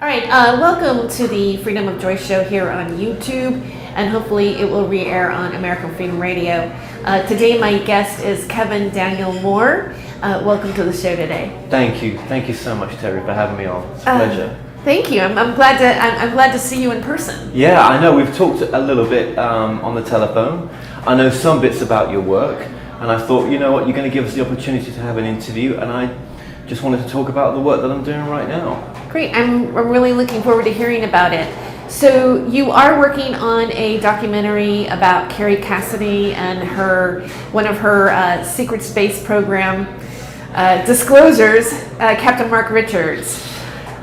All right, welcome to the Freedom of Joyce show here on YouTube, and hopefully it will re-air on American Freedom Radio. Today my guest is Kevin Daniel Moore. Welcome to the show today. Thank you so much, Tere, for having me on. It's a pleasure. Thank you. I'm glad to see you in person. Yeah, I know we've talked a little bit on the telephone. I know some bits about your work, and I thought, you know what, you're going to give us the opportunity to have an interview, and I just wanted to talk about the work that I'm doing right now. Great. I'm really looking forward to hearing about it. So you are working on a documentary about Kerry Cassidy and one of her secret space program disclosures, Captain Mark Richards.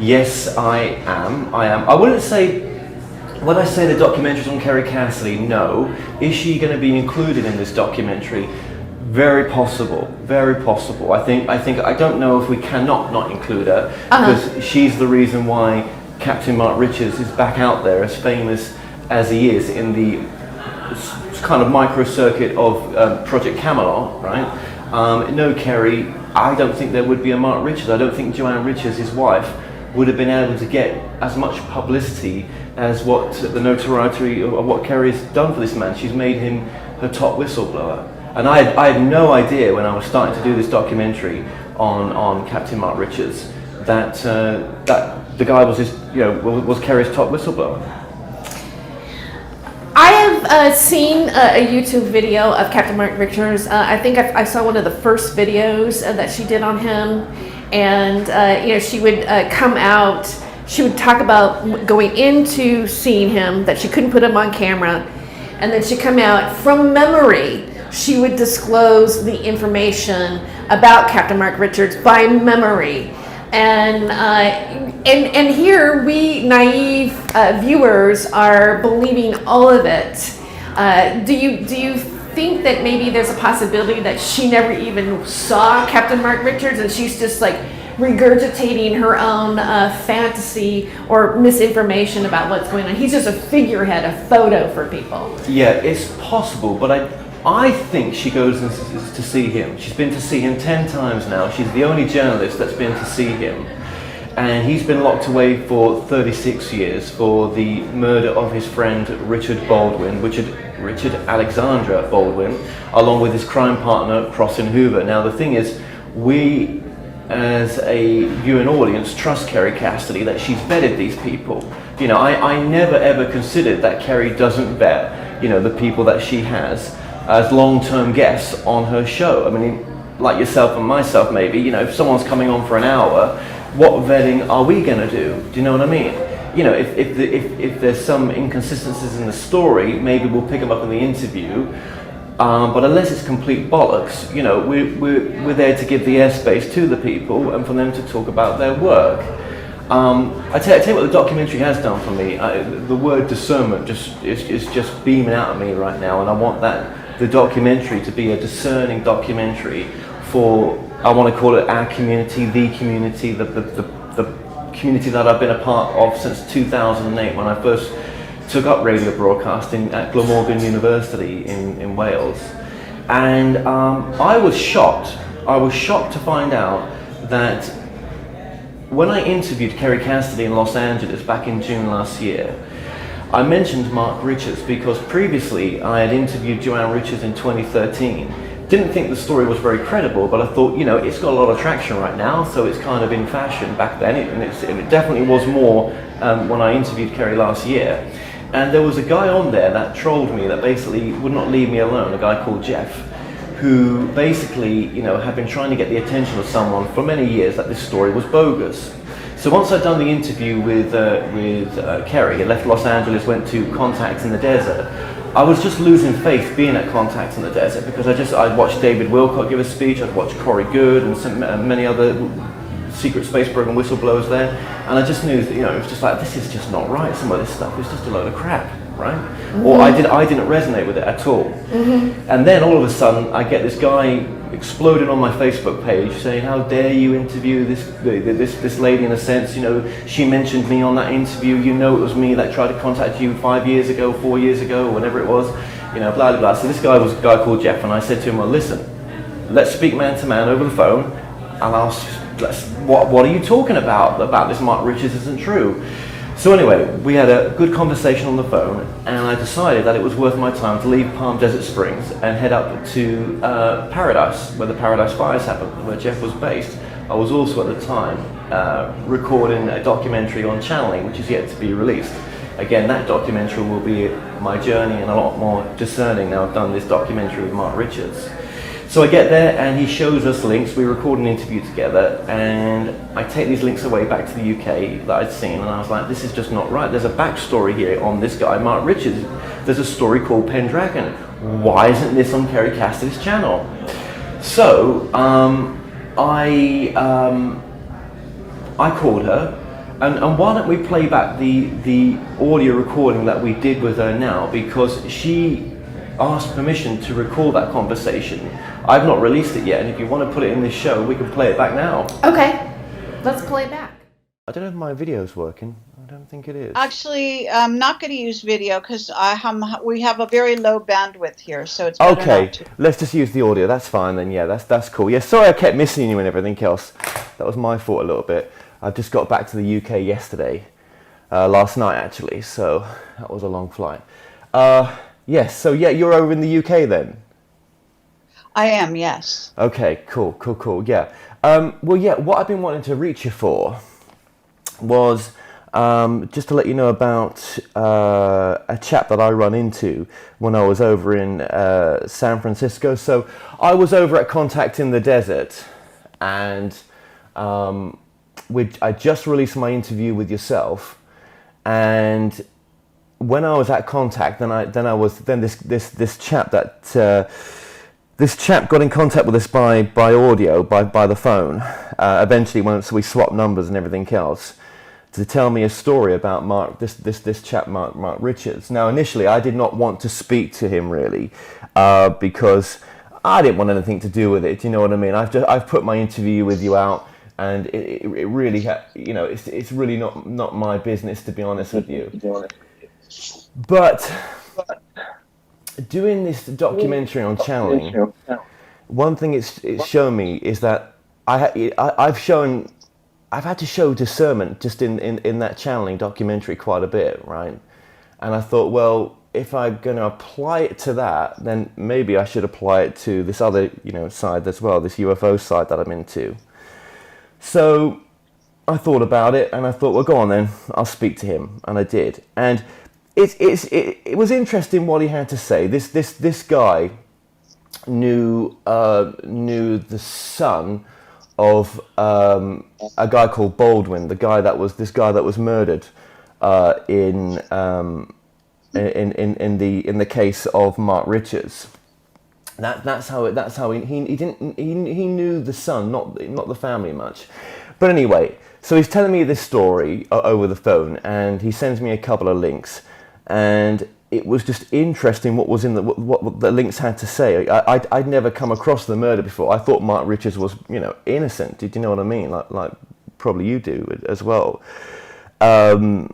Yes, I am. I wouldn't say, when I say the documentary's on Kerry Cassidy, no. Is she going to be included in this documentary? Very possible, very possible. I don't know if we cannot not include her, because she's the reason why Captain Mark Richards is back out there as famous as he is in the kind of micro circuit of Project Camelot, right? No Kerry, I don't think there would be a Mark Richards. I don't think Joanne Richards, his wife, would have been able to get as much publicity as what the notoriety of what Kerry has done for this man. She's made him her top whistleblower. And I had no idea when I was starting to do this documentary on Captain Mark Richards that the guy was was Kerry's top whistleblower. I have seen a YouTube video of Captain Mark Richards. I think I saw one of the first videos that she did on him, and she would come out. She would talk about going into seeing him, that she couldn't put him on camera, and then she'd come out from memory. She would disclose the information about Captain Mark Richards by memory, and here we naive viewers are believing all of it. Do you think that maybe there's a possibility that she never even saw Captain Mark Richards and she's just like regurgitating her own fantasy or misinformation about what's going on? He's just a figurehead, a photo for people. Yeah, it's possible, but I think she goes to see him. She's been to see him 10 times now. She's the only journalist that's been to see him. And he's been locked away for 36 years for the murder of his friend Richard Alexandra Baldwin, along with his crime partner Crossin Hoover. Now the thing is, we as a viewing audience trust Kerry Cassidy that she's vetted these people. You know, I never ever considered that Kerry doesn't vet, the people that she has as long-term guests on her show. I mean, like yourself and myself maybe, if someone's coming on for an hour, what vetting are we going to do? Do you know what I mean? If there's some inconsistencies in the story, maybe we'll pick them up in the interview. But unless it's complete bollocks, we're there to give the airspace to the people and for them to talk about their work. I tell you what the documentary has done for me. The word discernment is just beaming out at me right now, and I want the documentary to be a discerning documentary for, I want to call it our community, the community, the community that I've been a part of since 2008 when I first took up radio broadcasting at Glamorgan University in Wales. And I was shocked to find out that when I interviewed Kerry Cassidy in Los Angeles back in June last year, I mentioned Mark Richards because previously I had interviewed Joanne Richards in 2013. Didn't think the story was very credible, but I thought, it's got a lot of traction right now, so it's kind of in fashion back then, and it definitely was more when I interviewed Kerry last year. And there was a guy on there that trolled me, that basically would not leave me alone, a guy called Jeff, who basically, had been trying to get the attention of someone for many years that this story was bogus. So once I'd done the interview with Kerry, I left Los Angeles, went to Contacts in the Desert, I was just losing faith being at Contacts in the Desert because I'd watched David Wilcott give a speech, I'd watched Corey Good and many other secret space program whistleblowers there, and I just knew that, it was just like, this is just not right. Some of this stuff is just a load of crap, right? Mm-hmm. Or I didn't resonate with it at all. Mm-hmm. And then all of a sudden, I get this guy exploding on my Facebook page saying, how dare you interview this lady, in a sense, she mentioned me on that interview, it was me that tried to contact you 5 years ago, 4 years ago, whatever it was, blah, blah, blah. So this guy was a guy called Jeff, and I said to him, well, listen, let's speak man to man over the phone. what are you talking about? About this Mark Richards isn't true. So anyway, we had a good conversation on the phone, and I decided that it was worth my time to leave Palm Desert Springs and head up to Paradise, where the Paradise Fires happened, where Jeff was based. I was also at the time recording a documentary on channeling, which is yet to be released. Again, that documentary will be my journey and a lot more discerning now I've done this documentary with Mark Richards. So I get there and he shows us links, we record an interview together, and I take these links away back to the UK that I'd seen, and I was like, this is just not right. There's a backstory here on this guy, Mark Richards. There's a story called Pendragon. Why isn't this on Kerry Cassidy's channel? So I called her, and why don't we play back the audio recording that we did with her now, because she asked permission to record that conversation. I've not released it yet, and if you want to put it in this show, we can play it back now. Okay, let's play it back. I don't know if my video's working. I don't think it is. Actually, I'm not going to use video because we have a very low bandwidth here, so it's better Okay, not to. let's just use the audio. That's fine then. Yeah, that's cool. Yeah, sorry I kept missing you and everything else. That was my fault a little bit. I just got back to the UK yesterday, last night actually. So that was a long flight. Yes. So yeah, you're over in the UK then. I am, yes. Okay, cool. Yeah. Well, yeah, what I've been wanting to reach you for was just to let you know about a chap that I run into when I was over in San Francisco. So I was over at Contact in the Desert, and I just released my interview with yourself, and when I was at Contact, this chap got in contact with us by audio, by the phone. Eventually, once we swapped numbers and everything else, to tell me a story about this chap, Mark Richards. Now, initially, I did not want to speak to him really, because I didn't want anything to do with it. You know what I mean? I've put my interview with you out, and it really, it's really not my business, to be honest with you. But doing this documentary on channeling, one thing it's shown me is that I've had to show discernment just in that channeling documentary quite a bit, right? And I thought, well, if I'm going to apply it to that, then maybe I should apply it to this other, side as well, this UFO side that I'm into. So I thought about it, and I thought, well, go on then, I'll speak to him, and I did. And it was interesting what he had to say. This guy knew the son of a guy called Baldwin, this guy that was murdered in the case of Mark Richards. That's how he knew the son, not the family much. But anyway, so he's telling me this story over the phone, and he sends me a couple of links, and it was just interesting what was in what the links had to say. I'd never come across the murder before. I thought Mark Richards was innocent. Did you know what I mean? Like probably you do as well. You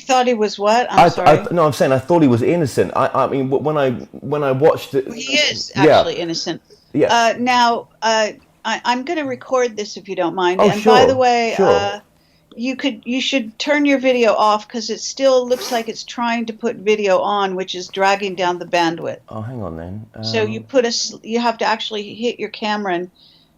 thought he was what? I'm sorry. No, I'm saying I thought he was innocent. I mean, when I watched it, He is actually innocent. Yeah. Now, I'm going to record this if you don't mind. Oh, and sure, by the way, sure. You should turn your video off because it still looks like it's trying to put video on, which is dragging down the bandwidth. Oh, hang on then. So you have to actually hit your camera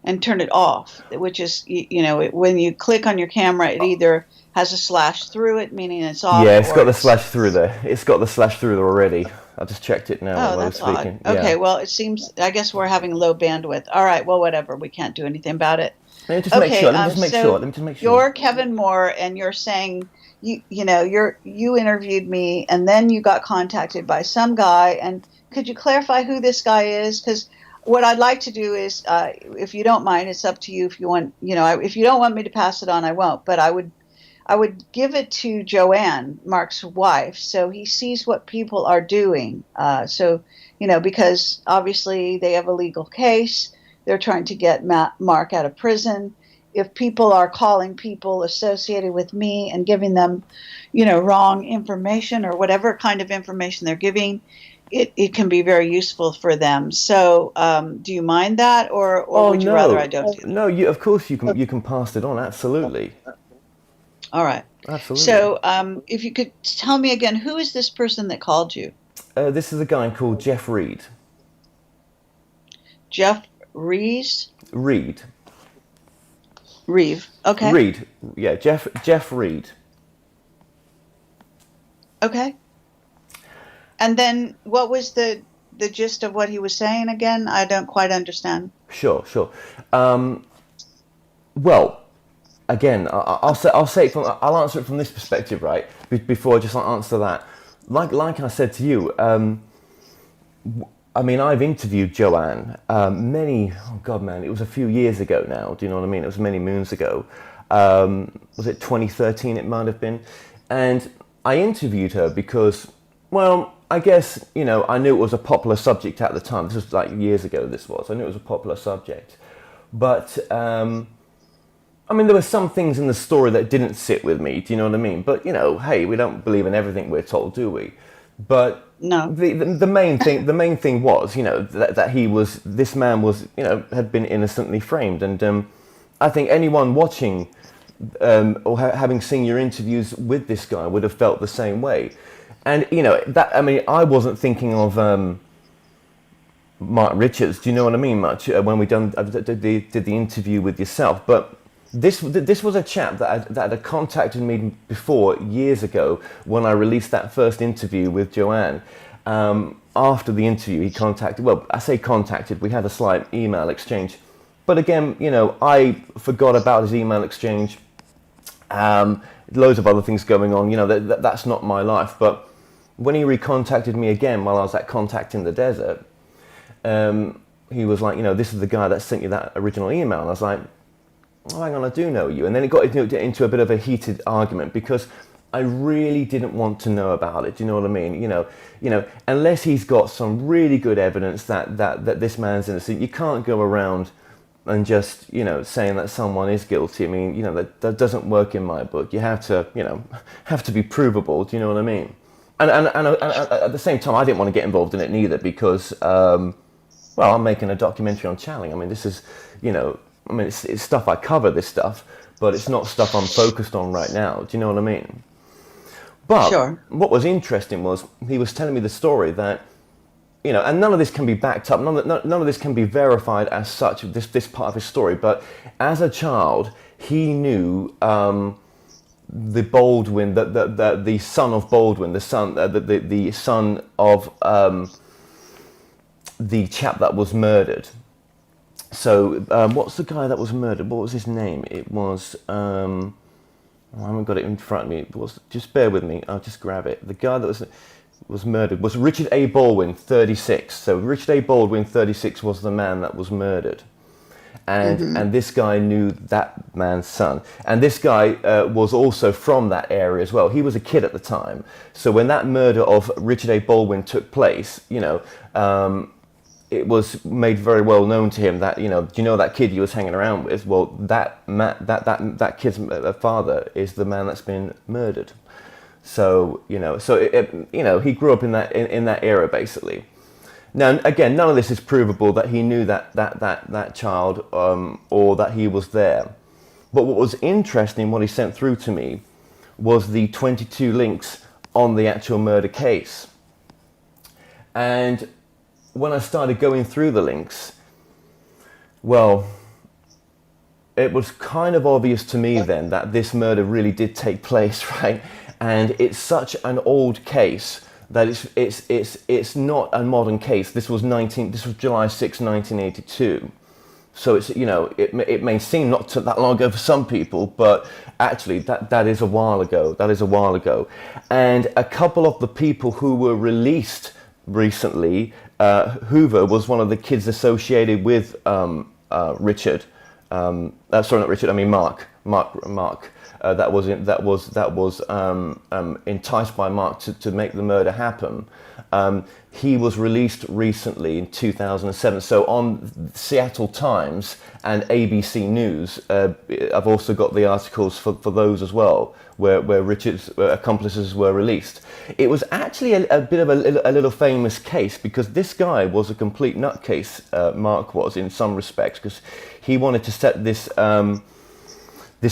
and turn it off, which is when you click on your camera, it either has a slash through it, meaning it's off. Yeah, it's got the slash through there. It's got the slash through there already. I just checked it now while I was speaking. Odd. Okay, Yeah. well, it seems, I guess we're having low bandwidth. All right, well, whatever. We can't do anything about it. Let me just make sure. Let me just make sure. You're Kevin Moore, and you're saying you interviewed me, and then you got contacted by some guy. And could you clarify who this guy is? Because what I'd like to do is, if you don't mind, it's up to you. If you want, if you don't want me to pass it on, I won't. But I would give it to Joanne, Mark's wife, so he sees what people are doing. Because obviously they have a legal case. They're trying to get Mark out of prison. If people are calling people associated with me and giving them, wrong information or whatever kind of information they're giving, it can be very useful for them. So, do you mind that, or Oh would you rather I no, don't do that? no. Of course you can pass it on. Absolutely, All right. absolutely. So, if you could tell me again, who is this person that called you? This is a guy called Jeff Reed. Jeff Rees? Reed. Reeve. Okay. Reed. Yeah, Jeff Reed. Okay. And then what was the gist of what he was saying again? I don't quite understand. Sure, sure. Well, again, I'll answer it from this perspective, right? Before I just answer that, like I said to you, I mean, I've interviewed Joanne oh God, man, it was a few years ago now. Do you know what I mean? It was many moons ago. Was it 2013? It might have been, and I interviewed her because, well, I guess I knew it was a popular subject at the time. This was like years ago. I knew it was a popular subject, but. I mean, there were some things in the story that didn't sit with me. Do you know what I mean? But hey, we don't believe in everything we're told, do we? But No. the main thing was, that this man was, had been innocently framed, and I think anyone watching or having seen your interviews with this guy would have felt the same way. And I mean, I wasn't thinking of Mark Richards. Do you know what I mean? Much when we did the interview with yourself, but. This was a chap that had contacted me before years ago when I released that first interview with Joanne. After the interview, he contacted. Well, I say contacted. We had a slight email exchange, but again, I forgot about his email exchange. Loads of other things going on. That's not my life. But when he recontacted me again while I was at Contact in the Desert, he was like, this is the guy that sent you that original email. And I was like. Oh, hang on, I do know you. And then it got into a bit of a heated argument because I really didn't want to know about it. Do you know what I mean? Unless he's got some really good evidence that this man's innocent, you can't go around and just, saying that someone is guilty. I mean, that doesn't work in my book. You have to be provable. Do you know what I mean? And at the same time, I didn't want to get involved in it neither because, well, I'm making a documentary on channeling. I mean, this is, it's stuff I cover, this stuff, but it's not stuff I'm focused on right now. Do you know what I mean? But Sure. what was interesting was he was telling me the story that, and none of this can be backed up, none of this can be verified as such, this part of his story, but as a child, he knew the Baldwin, the son of Baldwin, the son of the chap that was murdered. So, what's the guy that was murdered? What was his name? It was, I haven't got it in front of me. Just bear with me, I'll just grab it. The guy that was murdered was Richard A. Baldwin, 36. So Richard A. Baldwin, 36, was the man that was murdered. And this guy knew that man's son. And this guy was also from that area as well. He was a kid at the time. So when that murder of Richard A. Baldwin took place, it was made very well known to him that do you know that kid you was hanging around with? Well, that kid's father is the man that's been murdered. So he grew up in that era basically. Now again, none of this is provable that he knew that child or that he was there. But what was interesting, what he sent through to me, was the 22 links on the actual murder case, and when I started going through the links, well, it was kind of obvious to me then that this murder really did take place, right? And it's such an old case that it's not a modern case. This was July 6, 1982. So it's it may seem not that long ago for some people, but actually that is a while ago. That is a while ago, and a couple of the people who were released recently. Hoover was one of the kids associated with Richard. Sorry, not Richard. I mean Mark. that was enticed by Mark to make the murder happen. He was released recently in 2007. So on Seattle Times and ABC News, I've also got the articles for those as well, where Richard's accomplices were released. It was actually a bit of a little famous case, because this guy was a complete nutcase, Mark was, in some respects, because he wanted to set this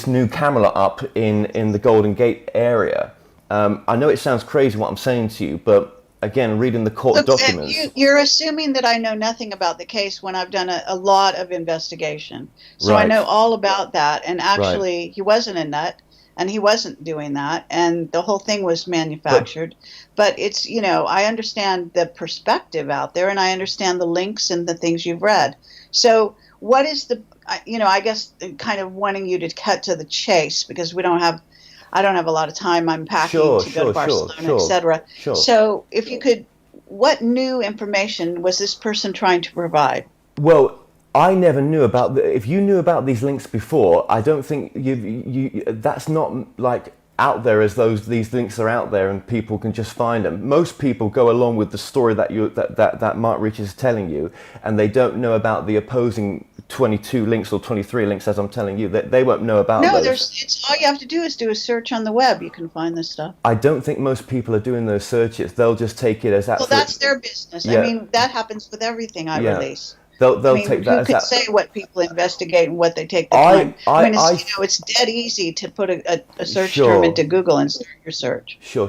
new camera up in the Golden Gate area. I know it sounds crazy what I'm saying to you, but again, reading the court documents. You're assuming that I know nothing about the case when I've done a lot of investigation. So Right. I know all about that. And actually, he wasn't a nut, and he wasn't doing that. And the whole thing was manufactured. But it's, I understand the perspective out there, and I understand the links and the things you've read. So what is I guess kind of wanting you to cut to the chase, because I don't have a lot of time. I'm packing to go to Barcelona, etc. Sure. So if you could, what new information was this person trying to provide? Well, I never knew about if you knew about these links before, I don't think you that's not like out there as these links are out there and people can just find them. Most people go along with the story that Mark Richards is telling you, and they don't know about the opposing 22 links or 23 links, as I'm telling you, that they won't know about those. It's all you have to do is do a search on the web. You can find this stuff. I don't think most people are doing those searches. They'll just take it as absolute. Well, that's their business. Yeah. I mean, that happens with everything I release. They'll take that who as could that. say what people investigate and what they take the time? It's dead easy to put a search term into Google and start your search. Sure.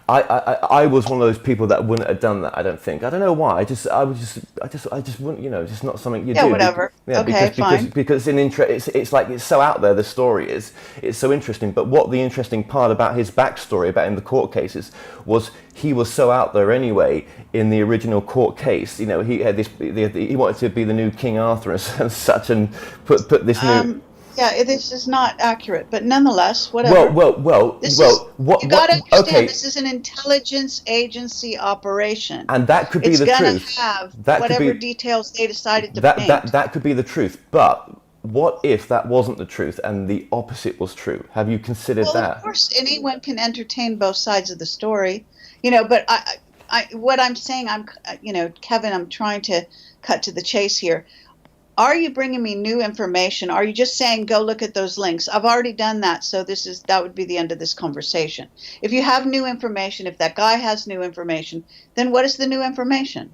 I was one of those people that wouldn't have done that. I don't think. I don't know why. I just wouldn't. Just not something you do. Yeah, whatever. Fine. Because it's like it's so out there. The story is. It's so interesting. But what the interesting part about his backstory about in the court cases was he was so out there anyway. In the original court case, he had this. He wanted to be the new King Arthur and such, and put this new. Yeah, this is not accurate, but nonetheless, whatever. What? You got to understand, okay. This is an intelligence agency operation, and that could be the truth. It's going to have whatever details they decided to paint. That could be the truth, but what if that wasn't the truth and the opposite was true? Have you considered that? Well, of course, anyone can entertain both sides of the story, but what I'm saying, Kevin, I'm trying to cut to the chase here. Are you bringing me new information? Are you just saying, go look at those links? I've already done that, so that would be the end of this conversation. If you have new information, if that guy has new information, then what is the new information?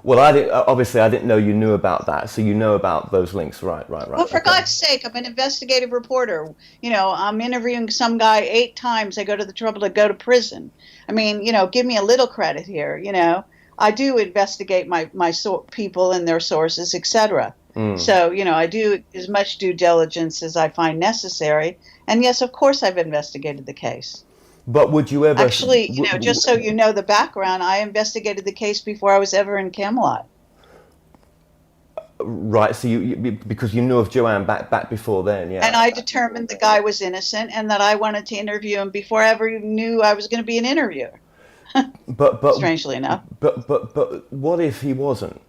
Well, obviously I didn't know you knew about that, so you know about those links, right. Well, for God's sake, I'm an investigative reporter. I'm interviewing some guy 8 times. I go to the trouble to go to prison. I mean, give me a little credit here. I do investigate my people and their sources, etc. So, I do as much due diligence as I find necessary. And yes, of course, I've investigated the case. But would you ever... Actually, just so you know the background, I investigated the case before I was ever in Camelot. Right, so you because you knew of Joanne back before then, yeah. And I determined the guy was innocent and that I wanted to interview him before I ever knew I was going to be an interviewer. But strangely enough. But what if he wasn't?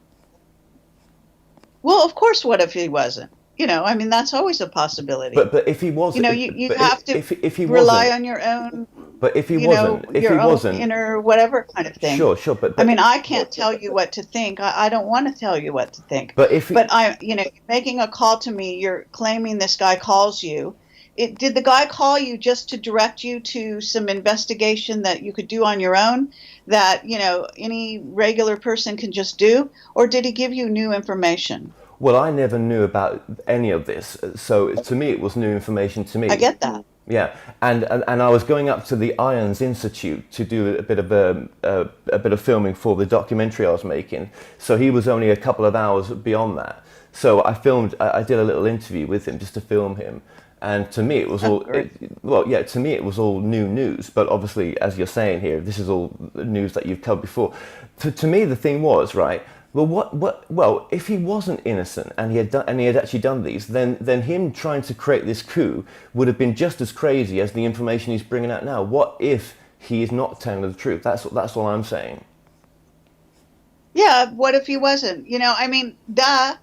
Well, of course, what if he wasn't? That's always a possibility. But if he wasn't, you have to if he rely on your own. But if he wasn't, own inner whatever kind of thing. Sure. But I can't tell you what to think. I don't want to tell you what to think. But you're making a call to me. You're claiming this guy calls you. Did the guy call you just to direct you to some investigation that you could do on your own, that any regular person can just do, or did he give you new information? Well, I never knew about any of this, so to me it was new information to me. I get that. Yeah, and I was going up to the Irons Institute to do a bit of filming for the documentary I was making. So he was only a couple of hours beyond that. So I did a little interview with him just to film him. And to me, it was to me it was all new news. But obviously, as you're saying here, this is all news that you've covered before. To me, the thing was, right, well, if he wasn't innocent and he had actually done these, then him trying to create this coup would have been just as crazy as the information he's bringing out now. What if he is not telling the truth? That's all I'm saying. Yeah, what if he wasn't? Duh.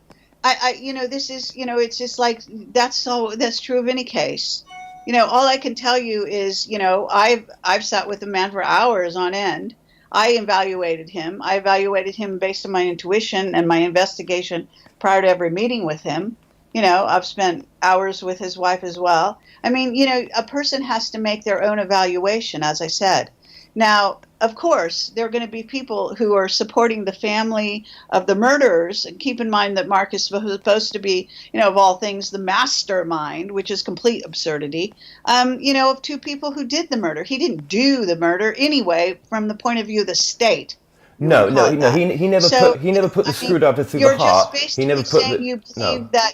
This is, it's just like that's true of any case. all I can tell you is, I've sat with a man for hours on end. I evaluated him. I evaluated him based on my intuition and my investigation prior to every meeting with him. I've spent hours with his wife as well. I mean, a person has to make their own evaluation, as I said. Now, of course, there are going to be people who are supporting the family of the murderers. And keep in mind that Mark is supposed to be, of all things, the mastermind, which is complete absurdity, of two people who did the murder. He didn't do the murder anyway, from the point of view of the state. No, no, no. He never put the screwdriver through the heart. You're just He never basically put saying the you believe no. that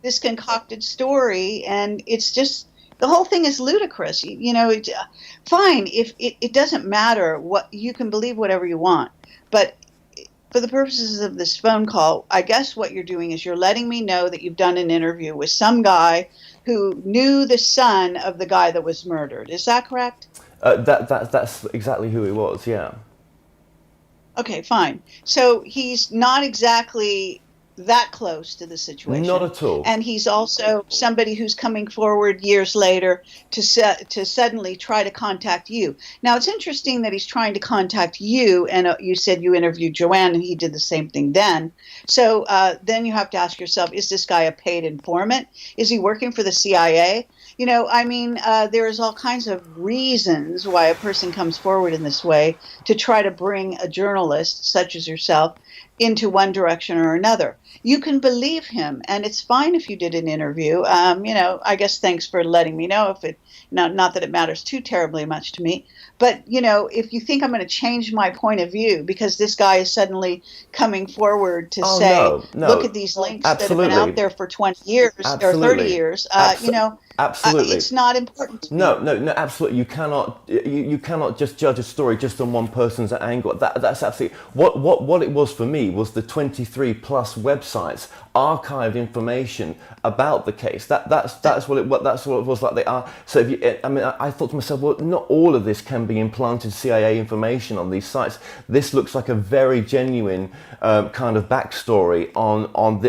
this concocted story, and it's just the whole thing is ludicrous. Fine if it doesn't matter what you can believe whatever you want, but for the purposes of this phone call, I guess what you're doing is you're letting me know that you've done an interview with some guy who knew the son of the guy that was murdered. Is that correct? That's exactly who he was. Yeah. Okay, fine. So he's not exactly that close to the situation. Not at all. And he's also somebody who's coming forward years later to suddenly try to contact you. Now, it's interesting that he's trying to contact you, and you said you interviewed Joanne, and he did the same thing then. So then you have to ask yourself, is this guy a paid informant? Is he working for the CIA? There's all kinds of reasons why a person comes forward in this way to try to bring a journalist such as yourself into one direction or another. You can believe him, and it's fine if you did an interview. I guess thanks for letting me know. Not that it matters too terribly much to me, but if you think I'm going to change my point of view because this guy is suddenly coming forward to say, no. look at these links Absolutely. that have been out there for 20 years Absolutely. or 30 years, Absolutely. it's not important to me. No, absolutely. You cannot just judge a story just on one person's angle. That's absolutely what it was for me was the 23 plus websites archived information about the case. That's what it was like. They are. So I thought to myself, well, not all of this can be implanted CIA information on these sites. This looks like a very genuine kind of backstory on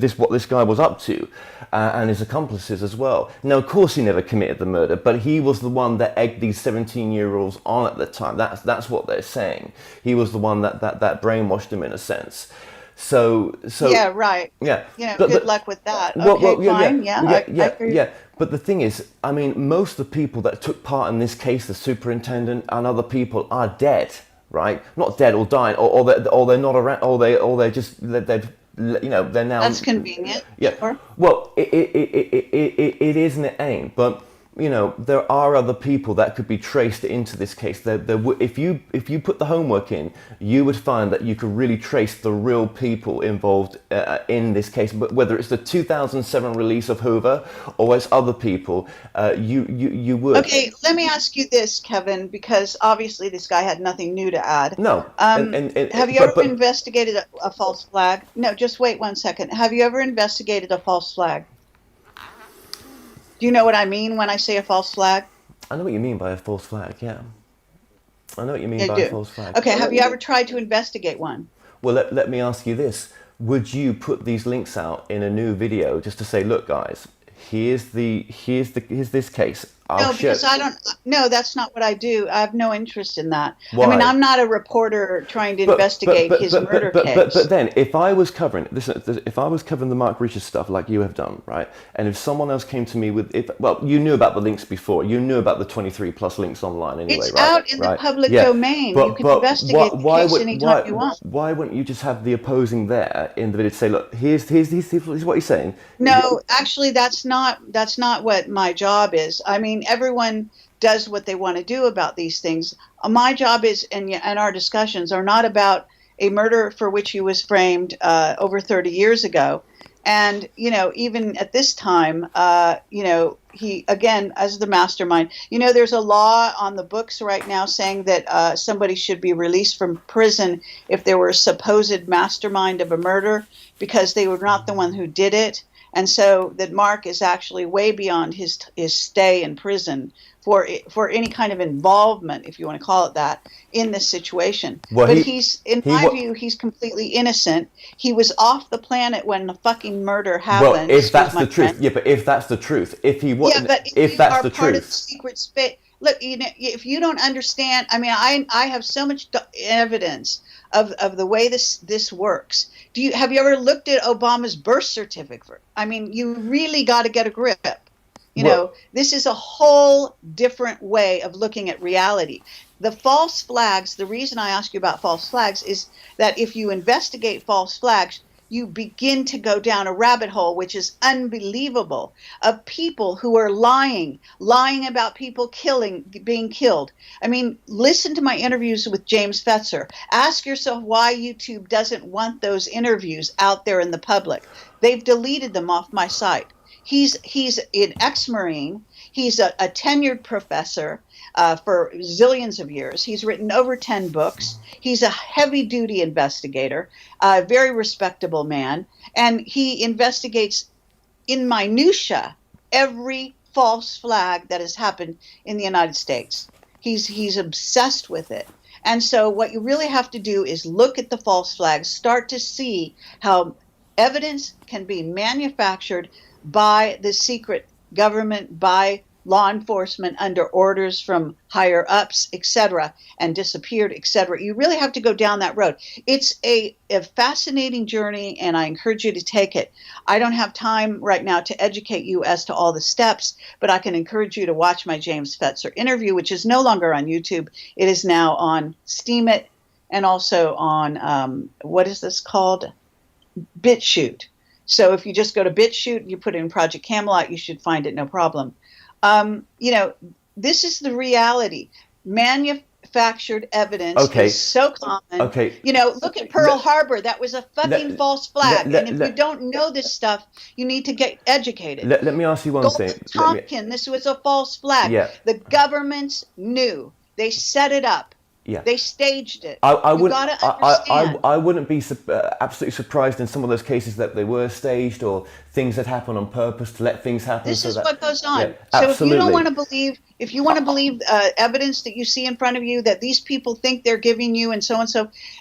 this what this guy was up to. And his accomplices as well. Now, of course, he never committed the murder, but he was the one that egged these 17-year-olds on at the time. That's what they're saying. He was the one that brainwashed them in a sense. So yeah, right. Yeah. Good luck with that. Fine. I agree. Yeah. But the thing is, most of the people that took part in this case, the superintendent and other people, are dead, right? Not dead or dying, or they're not around, or they've. They're now. That's convenient. Yeah. Sure. Well, it is and it ain't. But there are other people that could be traced into this case. If you put the homework in, you would find that you could really trace the real people involved in this case. But whether it's the 2007 release of Hoover or it's other people, you would. Okay, let me ask you this, Kevin, because obviously this guy had nothing new to add. No. Have you ever investigated a false flag? No, just wait 1 second. Have you ever investigated a false flag? Do you know what I mean when I say a false flag? I know what you mean by a false flag, yeah. I know what you mean by a false flag. Okay, have you ever tried to investigate one? Well, let me ask you this. Would you put these links out in a new video just to say, look, guys, here's this case. Because I don't. No, that's not what I do. I have no interest in that. Why? I'm not a reporter trying to investigate his murder case. But then, if I was covering the Mark Reacher stuff like you have done, right? And if someone else came to me with, you knew about the links before. You knew about the 23 plus links online anyway, it's right? Out in the public domain. You can investigate the case anytime you want. Why wouldn't you just have the opposing there in the video to say, look, here's what he's saying? No, actually, that's not what my job is. Everyone does what they want to do about these things. My job is, and our discussions are not about a murder for which he was framed over 30 years ago. And, even at this time, he, again, as the mastermind, there's a law on the books right now saying that somebody should be released from prison if they were a supposed mastermind of a murder because they were not the one who did it. And so that Mark is actually way beyond his stay in prison for any kind of involvement, if you want to call it that, in this situation. Well, But he's, in he my wa- view, he's completely innocent. He was off the planet when the fucking murder well, happened. if that's my the truth, friend. yeah, but if that's the truth, if he was, Yeah, but if if you that's are the part of the truth, secret space, look, you know, if you don't understand, I mean, I have so much evidence of the way this works. Have you ever looked at Obama's birth certificate? I mean, you really got to get a grip. You well, know, this is a whole different way of looking at reality. The false flags, the reason I ask you about false flags is that if you investigate false flags, you begin to go down a rabbit hole, which is unbelievable, of people who are lying about people being killed. I mean, listen to my interviews with James Fetzer. Ask yourself why YouTube doesn't want those interviews out there in the public. They've deleted them off my site. He's an ex-Marine. He's a tenured professor for zillions of years. He's written over 10 books. He's a heavy-duty investigator, a very respectable man, and he investigates in minutia every false flag that has happened in the United States. He's obsessed with it. And so what you really have to do is look at the false flags, start to see how evidence can be manufactured by the secret government, by law enforcement under orders from higher ups, etc., and disappeared, etc. You really have to go down that road. It's a fascinating journey, and I encourage you to take it. I don't have time right now to educate you as to all the steps, but I can encourage you to watch my James Fetzer interview, which is no longer on YouTube. It is now on Steemit and also on, what is this called? BitChute. So if you just go to BitChute, you put in Project Camelot, you should find it, no problem. You know, this is the reality. Manufactured evidence is so common. Okay. You know, look at Pearl Harbor. That was a fucking false flag. And if you don't know this stuff, you need to get educated. Let me ask you one thing. Tompkin, this was a false flag. Yeah. The governments knew. They set it up. Yeah. They staged it. I wouldn't be absolutely surprised in some of those cases that they were staged or things that happen on purpose to let things happen. This is what goes on. Yeah, so absolutely. if you want to believe evidence that you see in front of you that these people think they're giving you and so,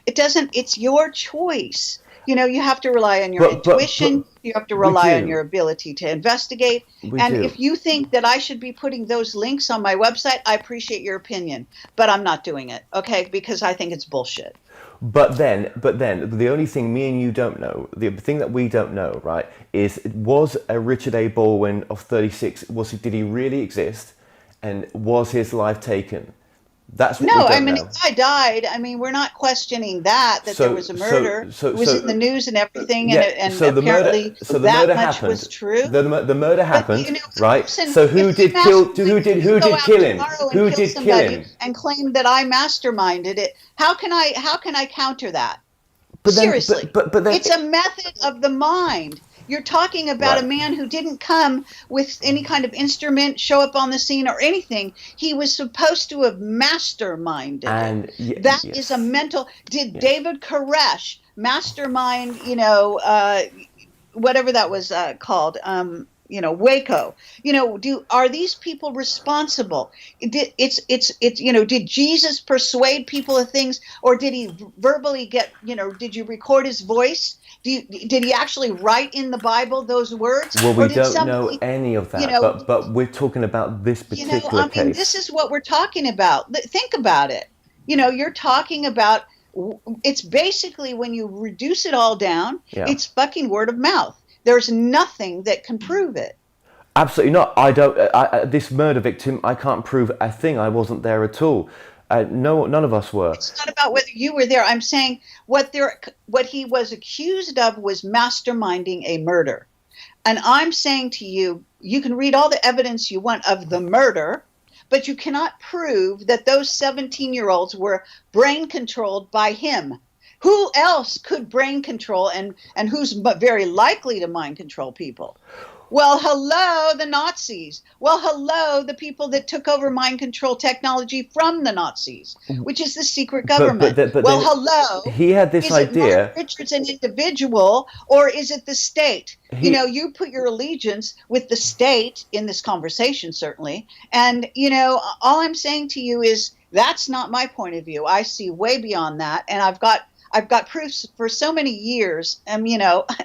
it's your choice. You know, you have to rely on your intuition. You have to rely on your ability to investigate. If you think that I should be putting those links on my website, I appreciate your opinion, but I'm not doing it, okay? Because I think it's bullshit. But then, the only thing me and you don't know, the thing that we don't know, right, is was a Richard A. Baldwin of 36, did he really exist? And was his life taken? That's what we don't know. If I died, we're not questioning that there was a murder. It was in the news and everything, and apparently that much was true. The murder happened, but, you know, right? So who did kill him? Who did kill him? And claim that I masterminded it. How can I counter that? Seriously, but then, it's a method of the mind. You're talking about a man who didn't come with any kind of instrument, show up on the scene or anything. He was supposed to have masterminded it. That is a mental... Did David Koresh mastermind, whatever that was called, Waco? Are these people responsible? Did Jesus persuade people of things, or did he verbally did you record his voice? Did he actually write in the Bible those words? Well, we don't know any of that, but we're talking about this particular case. This is what we're talking about. Think about it. You're talking about, it's basically, when you reduce it all down, it's fucking word of mouth. There's nothing that can prove it. Absolutely not. This murder victim, I can't prove a thing. I wasn't there at all. No, none of us were. It's not about whether you were there. I'm saying what he was accused of was masterminding a murder. And I'm saying to you, you can read all the evidence you want of the murder, but you cannot prove that those 17-year-olds were brain controlled by him. Who else could brain control and who's very likely to mind control people? Well, hello, the Nazis. Well, hello, the people that took over mind control technology from the Nazis, which is the secret government. But Well, then hello, he had this is it Mark idea. Richards an individual or is it the state? You know, He you put your allegiance with the state in this conversation, certainly. And, all I'm saying to you is that's not my point of view. I see way beyond that. And I've got proofs for so many years, and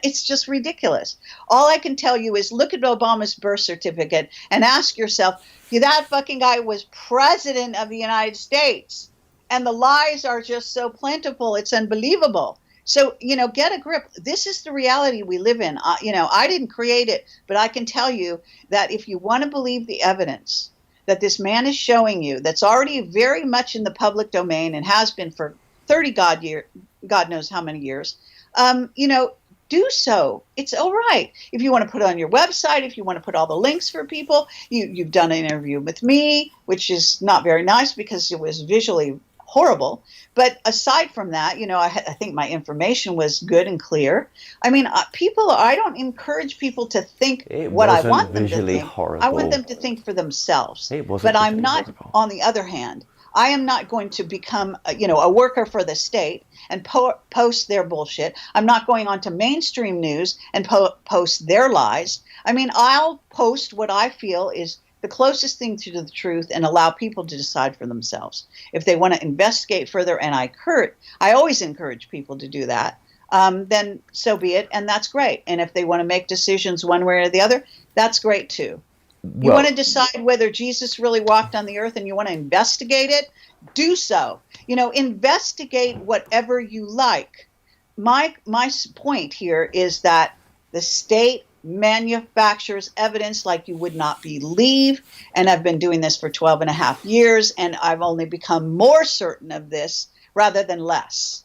it's just ridiculous. All I can tell you is look at Obama's birth certificate and ask yourself, that fucking guy was president of the United States, and the lies are just so plentiful, it's unbelievable. So get a grip. This is the reality we live in. I didn't create it, but I can tell you that if you want to believe the evidence that this man is showing you, that's already very much in the public domain and has been for 30 God knows how many years, do so. It's all right. If you want to put it on your website, if you want to put all the links for people, you've done an interview with me, which is not very nice because it was visually horrible. But aside from that, I think my information was good and clear. I mean, I don't encourage people to think It what I wasn't want them to visually think. I horrible. want them to think for themselves. It wasn't But I'm visually not, horrible. on the other hand, I am not going to become, a worker for the state and post their bullshit. I'm not going on to mainstream news and post their lies. I mean, I'll post what I feel is the closest thing to the truth and allow people to decide for themselves. If they want to investigate further, and I always encourage people to do that, then so be it, and that's great. And if they want to make decisions one way or the other, that's great too. You Well, want to decide whether Jesus really walked on the earth and you want to investigate it? Do so. Investigate whatever you like. My point here is that the state manufactures evidence like you would not believe. And I've been doing this for 12 and a half years, and I've only become more certain of this rather than less.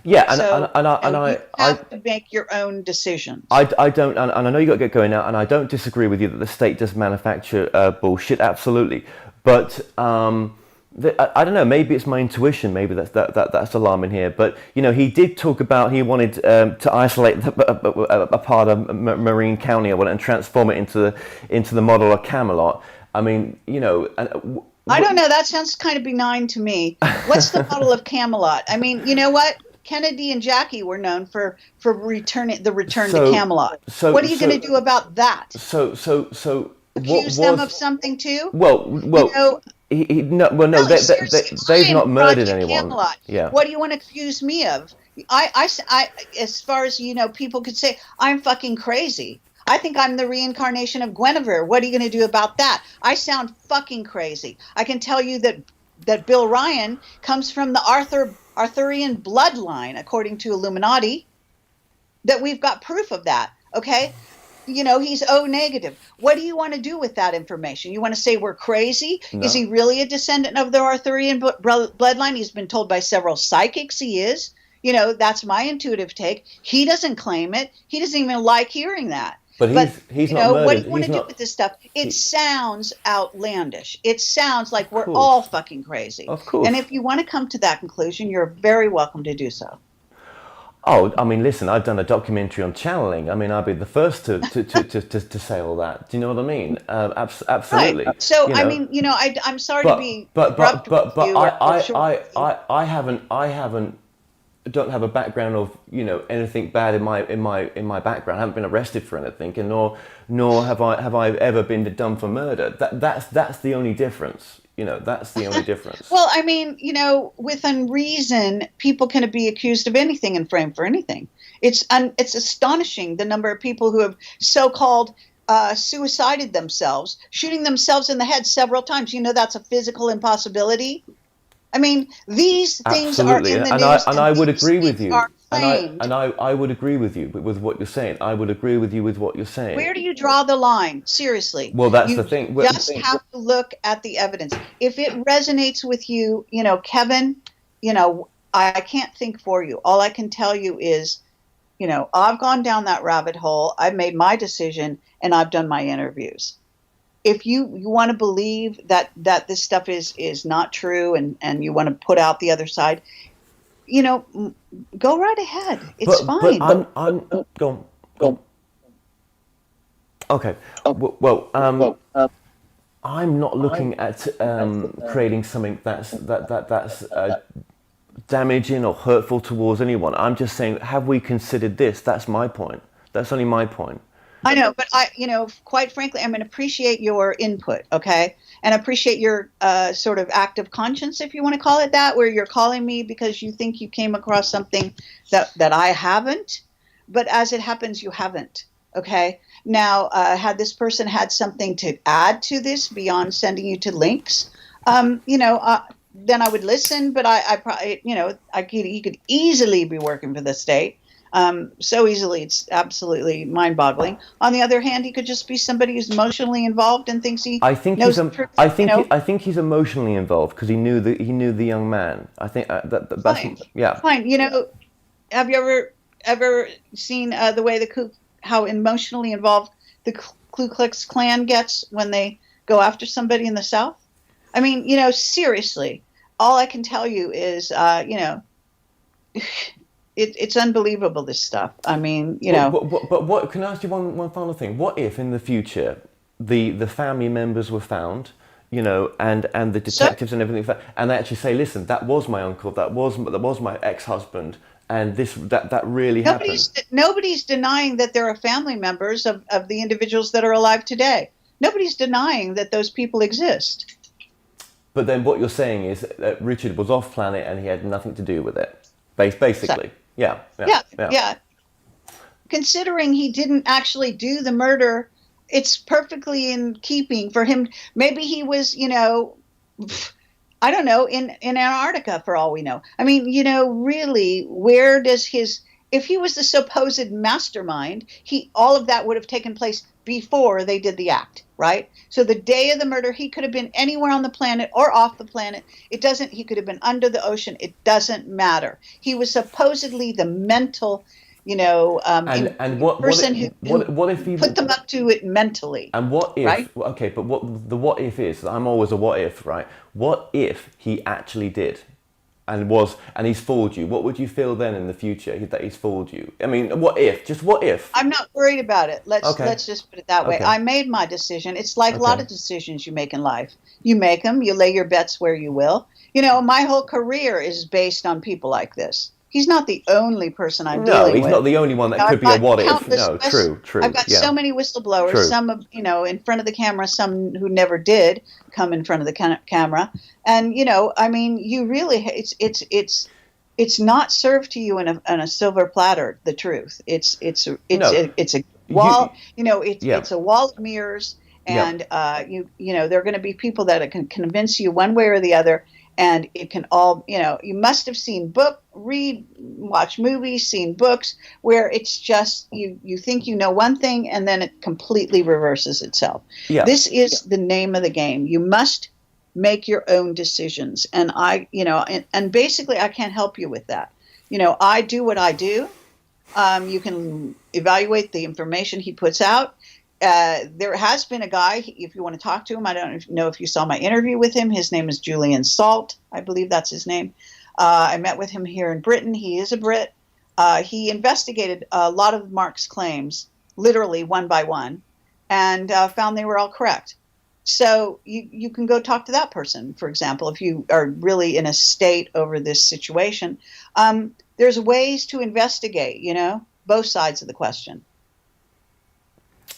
yeah, So and you have to make your own decisions. I don't, and I know you got to get going now, and I don't disagree with you that the state does manufacture bullshit, absolutely. But I don't know, maybe it's my intuition, maybe that's alarming here. But he did talk about he wanted to isolate a part of Marine County and transform it into the model of Camelot. I mean, I don't know. That sounds kind of benign to me. What's the model of Camelot? I mean, you know what? Kennedy and Jackie were known for return to Camelot. What are you going to do about that? Accuse them of something too? Well, no, Really, they've seriously, not murdered Project anyone. Camelot. Yeah. What do you want to accuse me of? I, as far as people could say, I'm fucking crazy. I think I'm the reincarnation of Guinevere. What are you going to do about that? I sound fucking crazy. I can tell you that Bill Ryan comes from the Arthurian bloodline, according to Illuminati, that we've got proof of that. Okay. He's O negative. What do you want to do with that information? You want to say we're crazy? No. Is he really a descendant of the Arthurian bloodline? He's been told by several psychics he is. That's my intuitive take. He doesn't claim it. He doesn't even like hearing that. But he's not murdered. What do you want to do with this stuff? It sounds outlandish. It sounds like we're all fucking crazy. Of course. And if you want to come to that conclusion, you're very welcome to do so. Oh, I mean, listen, I've done a documentary on channeling. I mean, I'll be the first to say all that. Do you know what I mean? Absolutely. Right. So, I mean, I'm sorry to be abrupt with you. I don't have a background of anything bad in my background. I haven't been arrested for anything, and nor have I ever been done for murder. That's the only difference. That's the only difference. Well, I mean, with unreason, people can be accused of anything and framed for anything. It's astonishing the number of people who have so-called suicided themselves, shooting themselves in the head several times. That's a physical impossibility. I mean, these things Absolutely. are in the news, and I would agree with you. And I would agree with you with what you're saying. I would agree with you with what you're saying. Where do you draw the line? Seriously. Well, that's the thing. You just have to look at the evidence. If it resonates with you, Kevin, I can't think for you. All I can tell you is, I've gone down that rabbit hole. I've made my decision, and I've done my interviews. If you want to believe that this stuff is not true and you want to put out the other side, go right ahead. It's fine. But I'm go on. Okay. Well, I'm not looking at creating something that's damaging or hurtful towards anyone. I'm just saying, have we considered this? That's my point. That's only my point. I know, but quite frankly, I'm going to appreciate your input, okay? And appreciate your sort of act of conscience, if you want to call it that, where you're calling me because you think you came across something that I haven't. But as it happens, you haven't, okay? Now, had this person had something to add to this beyond sending you to links, then I would listen. But I probably, he could easily be working for the state. So easily, it's absolutely mind-boggling. On the other hand, he could just be somebody who's emotionally involved and thinks he knows the truth. I think he's emotionally involved because he knew the young man. I think that's fine. Yeah. Fine. Have you ever seen the way how emotionally involved the Ku Klux Klan gets when they go after somebody in the South? I mean, seriously, all I can tell you is, it's unbelievable, this stuff. I mean, But what? Can I ask you one final thing? What if in the future the family members were found, and the detectives and everything, and they actually say, listen, that was my uncle, that was my ex-husband, and that really happened. Nobody's denying that there are family members of the individuals that are alive today. Nobody's denying that those people exist. But then what you're saying is that Richard was off planet and he had nothing to do with it, basically. Yeah. Considering he didn't actually do the murder, it's perfectly in keeping for him. Maybe he was, I don't know, in Antarctica for all we know. I mean, really, where does if he was the supposed mastermind, all of that would have taken place before they did the act, right? So the day of the murder, he could have been anywhere on the planet or off the planet. He could have been under the ocean. It doesn't matter. He was supposedly the mental, person who put them up to it mentally. And what if, right? Okay, but what if is, I'm always a what if, right? What if he actually did? And he's fooled you? What would you feel then in the future that he's fooled you? I mean, what if? Just what if? I'm not worried about it. Let's just put it that way. Okay. I made my decision. It's like a lot of decisions you make in life. You make them. You lay your bets where you will. My whole career is based on people like this. He's not the only person I'm dealing with. No, he's not the only one that could be a what if. No, true. I've got so many whistleblowers, some of, in front of the camera, some who never did come in front of the camera. And, I mean, you really, it's not served to you in a silver platter, the truth. It's a wall, it's a wall of mirrors. And, there are going to be people that can convince you one way or the other. And it can all, you must have seen watch movies, seen books where it's just, you think you know one thing and then it completely reverses itself. Yeah. This is the name of the game. You must make your own decisions. And and basically I can't help you with that. I do what I do. You can evaluate the information he puts out. There has been a guy, if you want to talk to him, I don't know if you saw my interview with him. His name is Julian Salt. I believe that's his name. I met with him here in Britain. He is a Brit. He investigated a lot of Mark's claims, literally one by one, and found they were all correct. So you can go talk to that person, for example, if you are really in a state over this situation. There's ways to investigate, both sides of the question.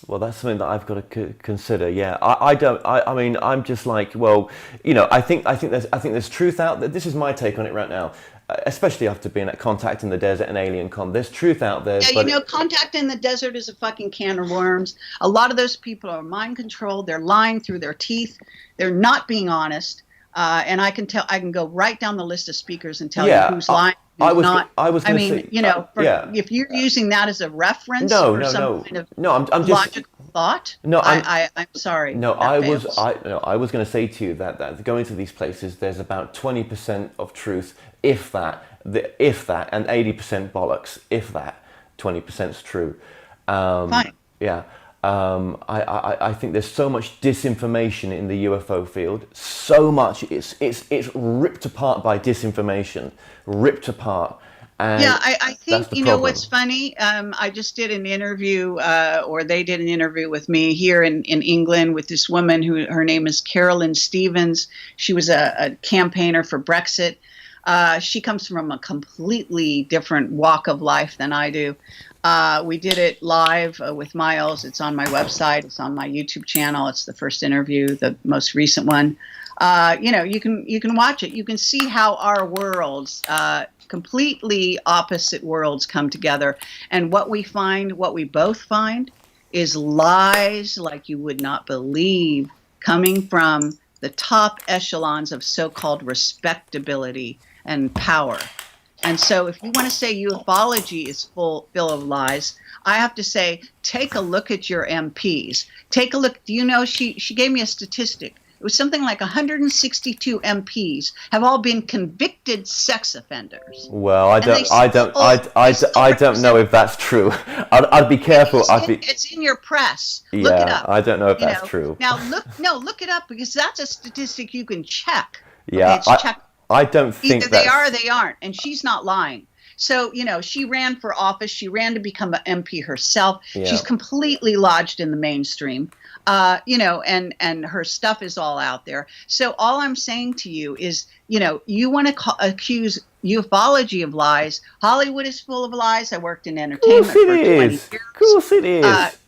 Well, that's something that I've got to consider. Yeah, I mean, I'm just like, well, I think there's truth out there. This is my take on it right now, especially after being at Contact in the Desert and Alien Con. There's truth out there. Yeah, Contact in the Desert is a fucking can of worms. A lot of those people are mind controlled. They're lying through their teeth. They're not being honest. And I can go right down the list of speakers and tell you who's lying. If you're using that as a reference kind of logical thought, I'm sorry. No, I was going to say to you that going to these places, there's about 20% of truth, if that, and 80% bollocks, if that, 20%'s true. Fine. Yeah. I think there's so much disinformation in the UFO field. So much, it's ripped apart by disinformation, ripped apart, And Yeah, I that's think, the you know, what's problem. funny. I just did an interview, or they did an interview with me here in England with this woman who her name is Carolyn Stevens. She was a campaigner for Brexit. She comes from a completely different walk of life than I do. We did it live with Miles. It's on my website. It's on my YouTube channel. It's the first interview, the most recent one. You know, you can watch it. You can see how our worlds, completely opposite worlds, come together. And what we both find, is lies like you would not believe, coming from the top echelons of so-called respectability and power. And so, if you want to say ufology is full of lies, I have to say, take a look at your MPs. Take a look. Do you know, she gave me a statistic. It was something like 162 MPs have all been convicted sex offenders. Well, And they still I don't know represent. if that's true. I'd be careful. It's in your press. Look it Yeah, up. I don't know if You that's know. true. Now look it up, because that's a statistic you can check. Okay, Yeah, it's check. I don't Either think they are or that's, they aren't, and she's not lying. So, you know, she ran for office. She ran to become an MP herself. yeah. She's completely lodged in the mainstream, you know, and her stuff is all out there. So all I'm saying to you is, you know, you want to accuse ufology of lies. Hollywood is full of lies. I worked in Of course entertainment it for 20 is. Of years. course it Uh, is.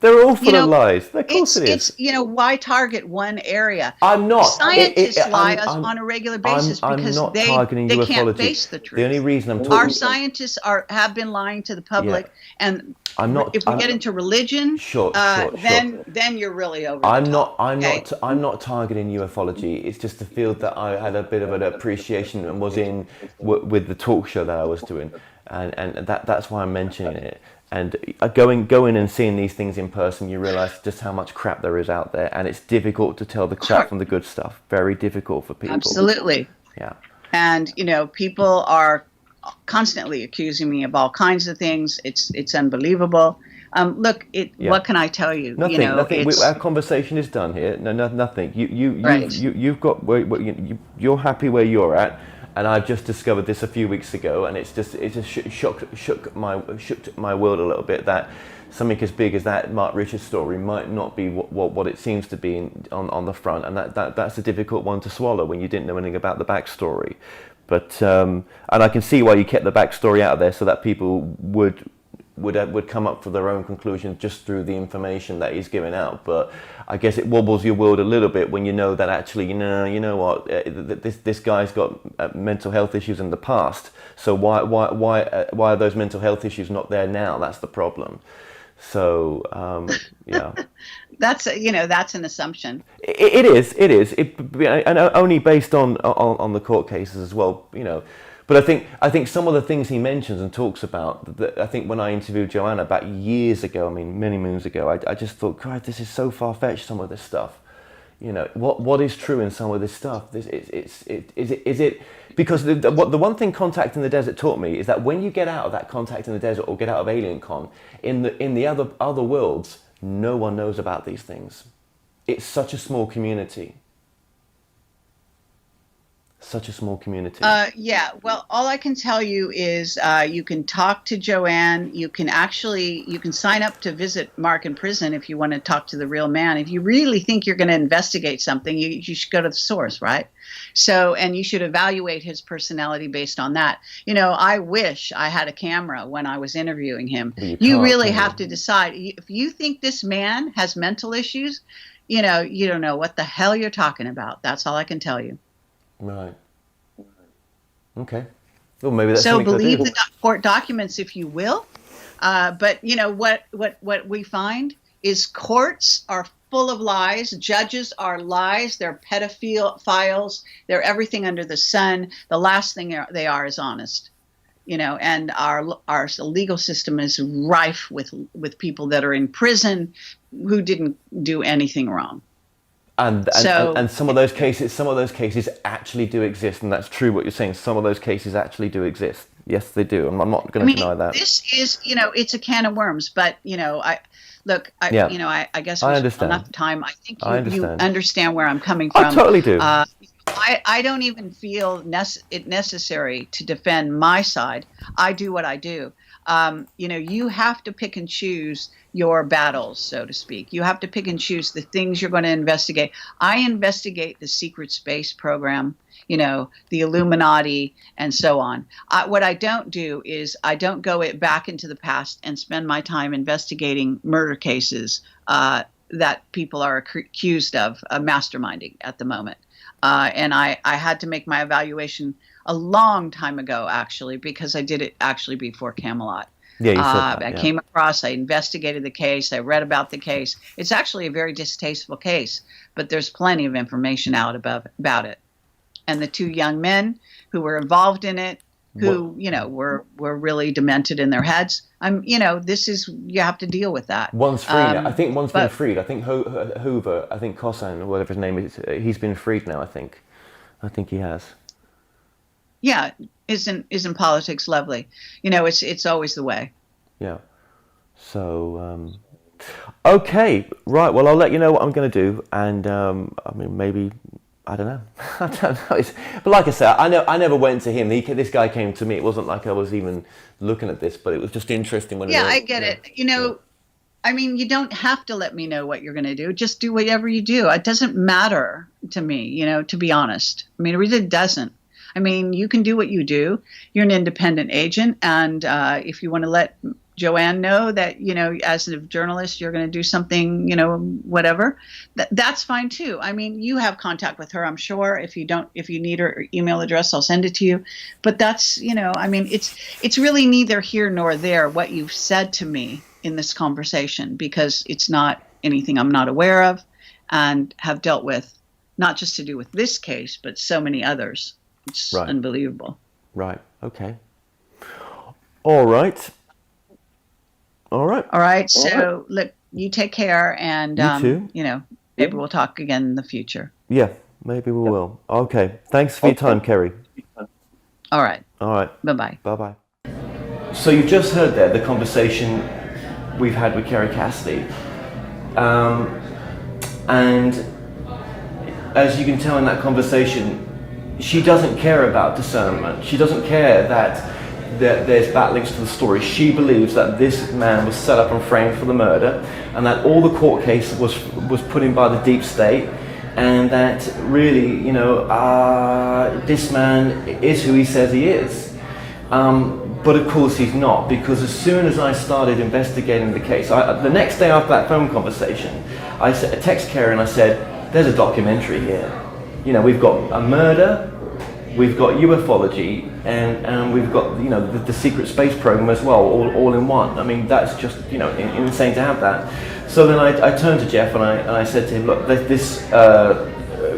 They're all you full of know, lies. Of course it it's is. you know, why target one area? I'm not. Scientists lie us on a regular basis I'm because not targeting they can't ufology. face the The only truth. reason I'm Our talking, scientists have been lying to the yeah, public, and I'm not. if we get into religion, Sure, sure, sure. then you're really over the top. Okay. I'm not targeting ufology. It's just a field that I had a bit of an appreciation and was in with the talk show that I was doing, and that's why I'm mentioning it. And going and seeing these things in person, you realise just how much crap there is out there, and it's difficult to tell the crap Sure. from the good stuff. Very difficult for people. Absolutely. Yeah. And you know, people are constantly accusing me of all kinds of things. It's unbelievable. Look, Yeah. what can I tell you? You Nothing, know, nothing. it's Our conversation is done here. No, nothing. right. You've got. You're happy where you're at, and I've just discovered this a few weeks ago, and it just shook my world a little bit that something as big as that Mark Richards story might not be what it seems to be on the front, and that's a difficult one to swallow when you didn't know anything about the backstory. But and I can see why you kept the backstory out there so that people would come up for their own conclusions just through the information that he's giving out. But I guess it wobbles your world a little bit when you know that actually, you know what, this guy's got mental health issues in the past. So why are those mental health issues not there now? That's the problem. So yeah. That's you know, that's an assumption. It is. And only based on the court cases as well, you know. But I think some of the things he mentions and talks about, I think when I interviewed Joanna back years ago, I mean many moons ago, I just thought, God, this is so far fetched. Some of this stuff, you know, what is true in some of this stuff? Is it because the one thing Contact in the Desert taught me is that when you get out of that Contact in the Desert or get out of Alien Con, in the other worlds, no one knows about these things. It's such a small community. Such a small community. Yeah, well, all I can tell you is you can talk to Joanne. You can sign up to visit Mark in prison if you want to talk to the real man. If you really think you're going to investigate something, you should go to the source, right? So, and you should evaluate his personality based on that. You know, I wish I had a camera when I was interviewing him. You really have to decide. If you think this man has mental issues, you know, you don't know what the hell you're talking about. That's all I can tell you. Right. Okay. Well, maybe that's so something to believe do. the court documents if you will, but you know what we find is courts are full of lies. Judges are lies. They're pedophiles. They're everything under the sun. The last thing they are is honest. You know, and our legal system is rife with people that are in prison who didn't do anything wrong. And some of those cases actually do exist, and that's true what you're saying. Some of those cases actually do exist. Yes, they do. I'm not going to deny that. This is, you know, it's a can of worms. But you know, I guess I we understand. enough time. I think I you understand. understand where I'm coming from. I totally do. I don't even feel it necessary to defend my side. I do what I do. You have to pick and choose your battles, so to speak. You have to pick and choose the things you're going to investigate. I investigate the secret space program, the Illuminati, and so on. What I don't do is I don't go back into the past and spend my time investigating murder cases that people are accused of masterminding at the moment. And I had to make my evaluation a long time ago, actually, because I did it actually before Camelot. Yeah, you said that, I yeah. came across, I investigated the case, I read about the case. It's actually a very distasteful case, but there's plenty of information out about it. And the two young men who were involved in it, who, were really demented in their heads. You have to deal with that. One's free now. I think one's been freed. I think Hoover, I think Cossan, or whatever his name is, he's been freed now, I think. I think he has. Yeah, isn't politics lovely? It's always the way. Yeah. So, okay, right. Well, I'll let you know what I'm going to do, and maybe I don't know. I don't know. But like I said, I never went to him. This guy came to me. It wasn't like I was even looking at this, but it was just interesting when. Yeah, I get it. You don't have to let me know what you're going to do. Just do whatever you do. It doesn't matter to me, to be honest. It really doesn't. You can do what you do. You're an independent agent. And if you want to let Joanne know that, as a journalist, you're going to do something, whatever, that's fine too. You have contact with her, I'm sure. If you need her email address, I'll send it to you. But that's, it's really neither here nor there what you've said to me in this conversation, because it's not anything I'm not aware of and have dealt with, not just to do with this case, but so many others. It's right. Unbelievable. Right. Okay. All right. All right. So, look, you take care, and you too. Maybe we'll talk again in the future. Yeah, maybe we will. Okay. Thanks for your time, Kerry. All right. Bye-bye. Bye-bye. So you've just heard there the conversation we've had with Kerry Cassidy, and as you can tell in that conversation, she doesn't care about discernment. She doesn't care that there's backlinks to the story. She believes that this man was set up and framed for the murder, and that all the court case was put in by the deep state, and that really, this man is who he says he is. But of course he's not, because as soon as I started investigating the case, the next day after that phone conversation, I text Kerry and I said, there's a documentary here. We've got a murder, we've got ufology, and we've got the secret space program as well, all in one. That's just insane to have that. So then I turned to Jeff and I said to him, look, this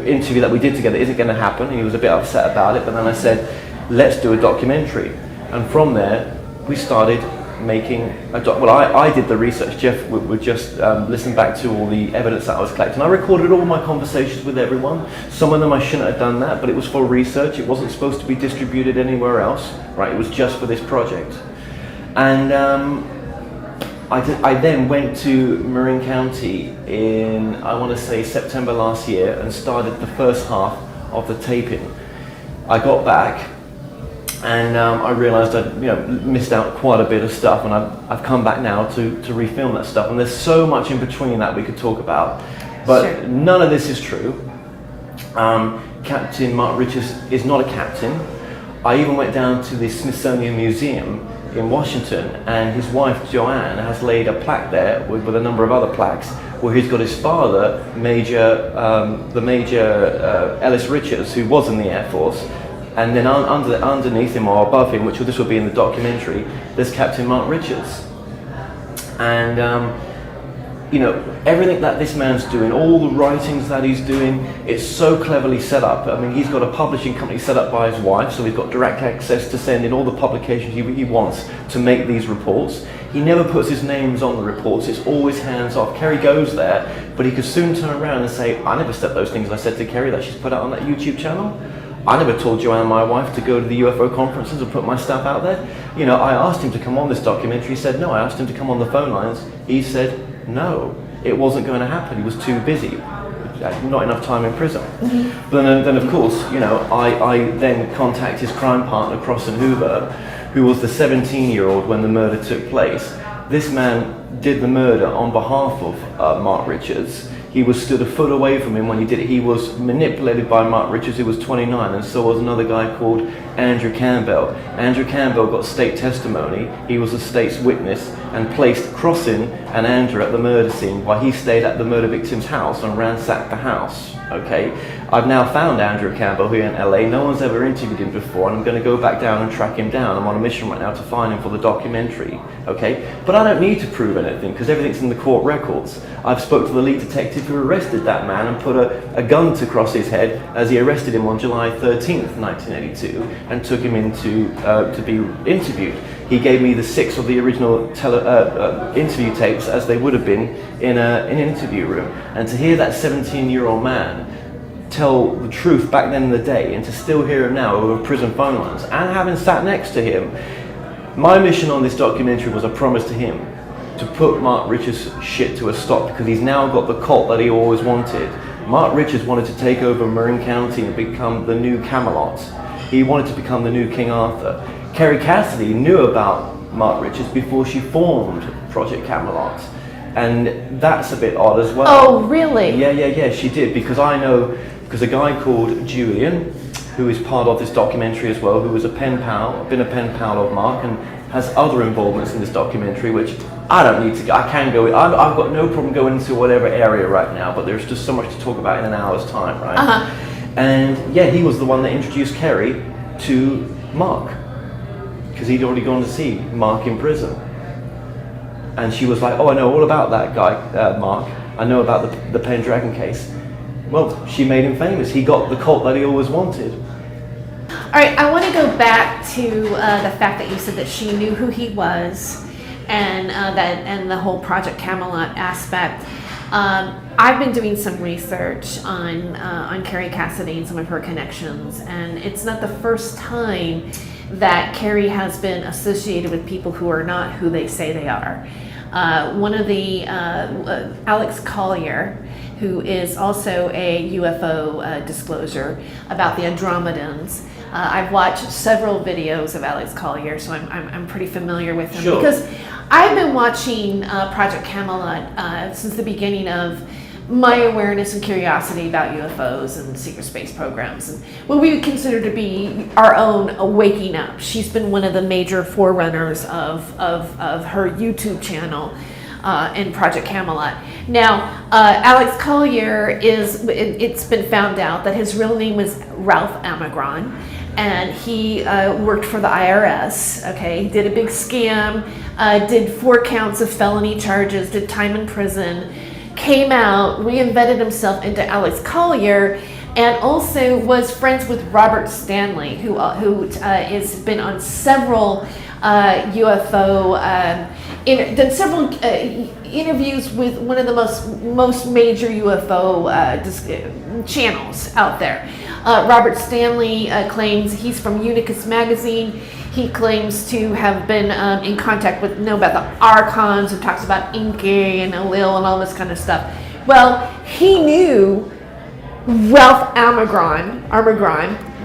interview that we did together isn't going to happen. And he was a bit upset about it, but then I said, let's do a documentary. And from there we started making I did the research. Jeff would just listen back to all the evidence that I was collecting. I recorded all my conversations with everyone. Some of them I shouldn't have done that, but it was for research. It wasn't supposed to be distributed anywhere else, right? It was just for this project. And I then went to Marin County in, I want to say, September last year, and started the first half of the taping. I got back, and I realised I'd missed out quite a bit of stuff, and I've come back now to refilm that stuff. And there's so much in between that we could talk about, but sure. None of this is true. Captain Mark Richards is not a captain. I even went down to the Smithsonian Museum in Washington, and his wife Joanne has laid a plaque there with a number of other plaques where he's got his father, the Major Ellis Richards, who was in the Air Force. And then underneath him or above him, this will be in the documentary, there's Captain Mark Richards. And everything that this man's doing, all the writings that he's doing, it's so cleverly set up. He's got a publishing company set up by his wife, so he's got direct access to send in all the publications he wants to make these reports. He never puts his names on the reports, it's always hands off. Kerry goes there, but he could soon turn around and say, I never said those things I said to Kerry that she's put out on that YouTube channel. I never told Joanne, my wife, to go to the UFO conferences and put my stuff out there. I asked him to come on this documentary. He said no. I asked him to come on the phone lines. He said no. It wasn't going to happen. He was too busy. not enough time in prison. But then of course, I then contact his crime partner, Crossan Hoover, who was the 17-year-old when the murder took place. This man did the murder on behalf of Mark Richards. He was stood a foot away from him when he did it. He was manipulated by Mark Richards, who was 29, and so was another guy called Andrew Campbell. Andrew Campbell got state testimony. He was a state's witness and placed Crossan and Andrew at the murder scene while he stayed at the murder victim's house and ransacked the house. Okay, I've now found Andrew Campbell here in LA. No one's ever interviewed him before, and I'm going to go back down and track him down. I'm on a mission right now to find him for the documentary. Okay, but I don't need to prove anything because everything's in the court records. I've spoke to the lead detective who arrested that man and put a gun to cross his head as he arrested him on July 13th, 1982, and took him into to be interviewed. He gave me the 6 of the original interview tapes as they would have been in an interview room. And to hear that 17-year-old man tell the truth back then in the day, and to still hear him now over prison phone lines, and having sat next to him, my mission on this documentary was a promise to him to put Mark Richards' shit to a stop, because he's now got the cult that he always wanted. Mark Richards wanted to take over Marin County and become the new Camelot. He wanted to become the new King Arthur. Kerry Cassidy knew about Mark Richards before she formed Project Camelot. And that's a bit odd as well. Oh, really? Yeah, she did, because a guy called Julian, who is part of this documentary as well, who was been a pen pal of Mark, and has other involvements in this documentary, which I don't need to, I can go, I've got no problem going into whatever area right now, but there's just so much to talk about in an hour's time, right? And yeah, he was the one that introduced Kerry to Mark, because he'd already gone to see Mark in prison. And she was like, oh, I know all about that guy, Mark. I know about the Pendragon case. Well, she made him famous. He got the cult that he always wanted. All right, I want to go back to the fact that you said that she knew who he was, and the whole Project Camelot aspect. I've been doing some research on Kerry Cassidy and some of her connections, and it's not the first time that Kerry has been associated with people who are not who they say they are. One of the Alex Collier, who is also a UFO disclosure about the Andromedans. I've watched several videos of Alex Collier, so I'm pretty familiar with him. Sure. Because I've been watching Project Camelot since the beginning of my awareness and curiosity about UFOs and secret space programs, and what we would consider to be our own waking up. She's been one of the major forerunners of her YouTube channel in Project Camelot. Now, Alex Collier it's been found out that his real name was Ralph Amagron, and he worked for the IRS, okay? He did a big scam, did 4 counts of felony charges, did time in prison, came out, reinvented himself into Alex Collier, and also was friends with Robert Stanley, who has been on several UFO, done several interviews with one of the most major UFO channels out there. Robert Stanley claims he's from Unicus magazine. He claims to have been in contact with, about the Archons, and talks about Inke and Elil and all this kind of stuff. Well, he knew Ralph Amagron.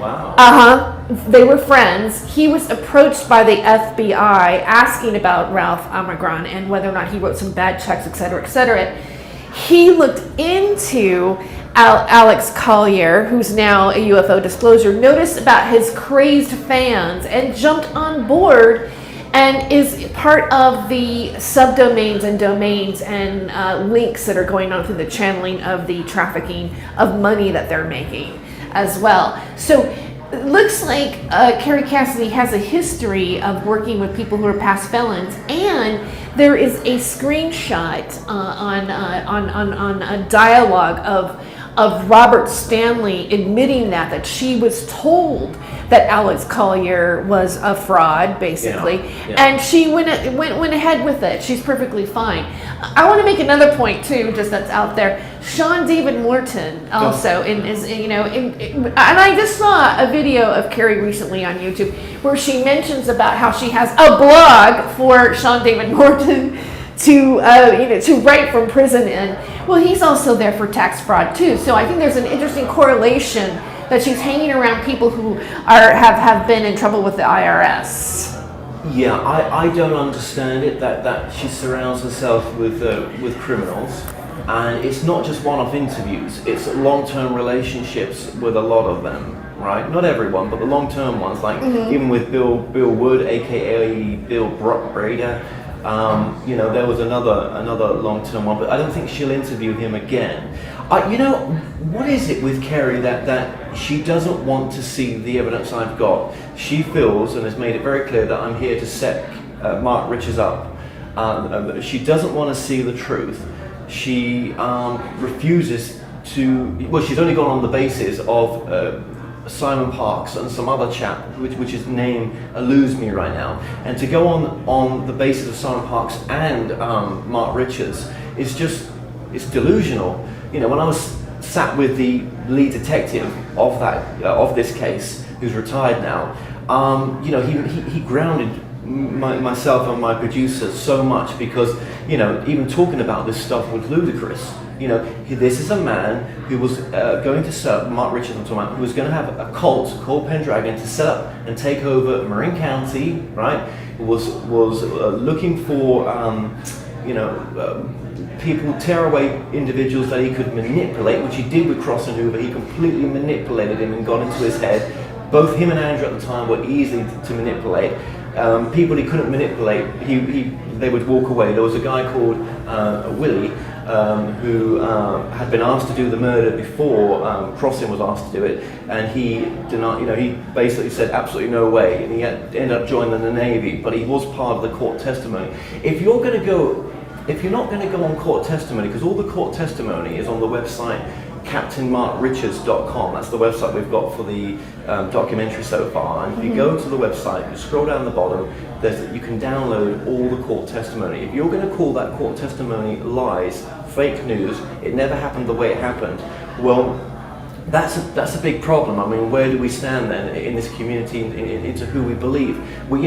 Wow. They were friends. He was approached by the FBI asking about Ralph Amagron and whether or not he wrote some bad checks, et cetera, et cetera. He looked into Alex Collier, who's now a UFO disclosure, noticed about his crazed fans and jumped on board and is part of the subdomains and domains and links that are going on through the channeling of the trafficking of money that they're making as well. So it looks like Kerry Cassidy has a history of working with people who are past felons, and there is a screenshot on a dialogue of Robert Stanley admitting that she was told that Alex Collier was a fraud, basically, and she went ahead with it. She's perfectly fine. I want to make another point too, just that's out there. Sean David Morton also and I just saw a video of Kerry recently on YouTube where she mentions about how she has a blog for Sean David Morton to write from prison. And well, he's also there for tax fraud too. So I think there's an interesting correlation that she's hanging around people who have been in trouble with the IRS. Yeah, I don't understand it that she surrounds herself with criminals, and it's not just one-off interviews. It's long-term relationships with a lot of them, right? Not everyone, but the long-term ones, like even with Bill Wood, aka Bill Brader. There was another long-term one, but I don't think she'll interview him again. What is it with Kerry that she doesn't want to see the evidence I've got? She feels, and has made it very clear, that I'm here to set Mark Richards up. She doesn't want to see the truth. She refuses to. Well, she's only gone on the basis of Simon Parks and some other chap, which his name eludes me right now. And to go on the basis of Simon Parks and Mark Richards is it's delusional. When I was sat with the lead detective of this case, who's retired now, he grounded myself and my producer so much, because even talking about this stuff was ludicrous. This is a man who was going to set up, Mark Richards, I'm talking about, who was going to have a cult called Pendragon to set up and take over Marin County, right? Was looking for people, tearaway individuals that he could manipulate, which he did with Cross and Hoover. He completely manipulated him and got into his head. Both him and Andrew at the time were easy to manipulate. People he couldn't manipulate, they would walk away. There was a guy called Willie who had been asked to do the murder before Crossan was asked to do it, and he denied. He basically said absolutely no way, and he ended up joining the Navy. But he was part of the court testimony. If you're not going to go on court testimony, because all the court testimony is on the website CaptainMarkRichards.com. That's the website we've got for the documentary so far. And if you go to the website, you scroll down the bottom, you can download all the court testimony. If you're going to call that court testimony lies, fake news, it never happened the way it happened, well, that's a big problem. I mean, where do we stand then in this community into who we believe? Well,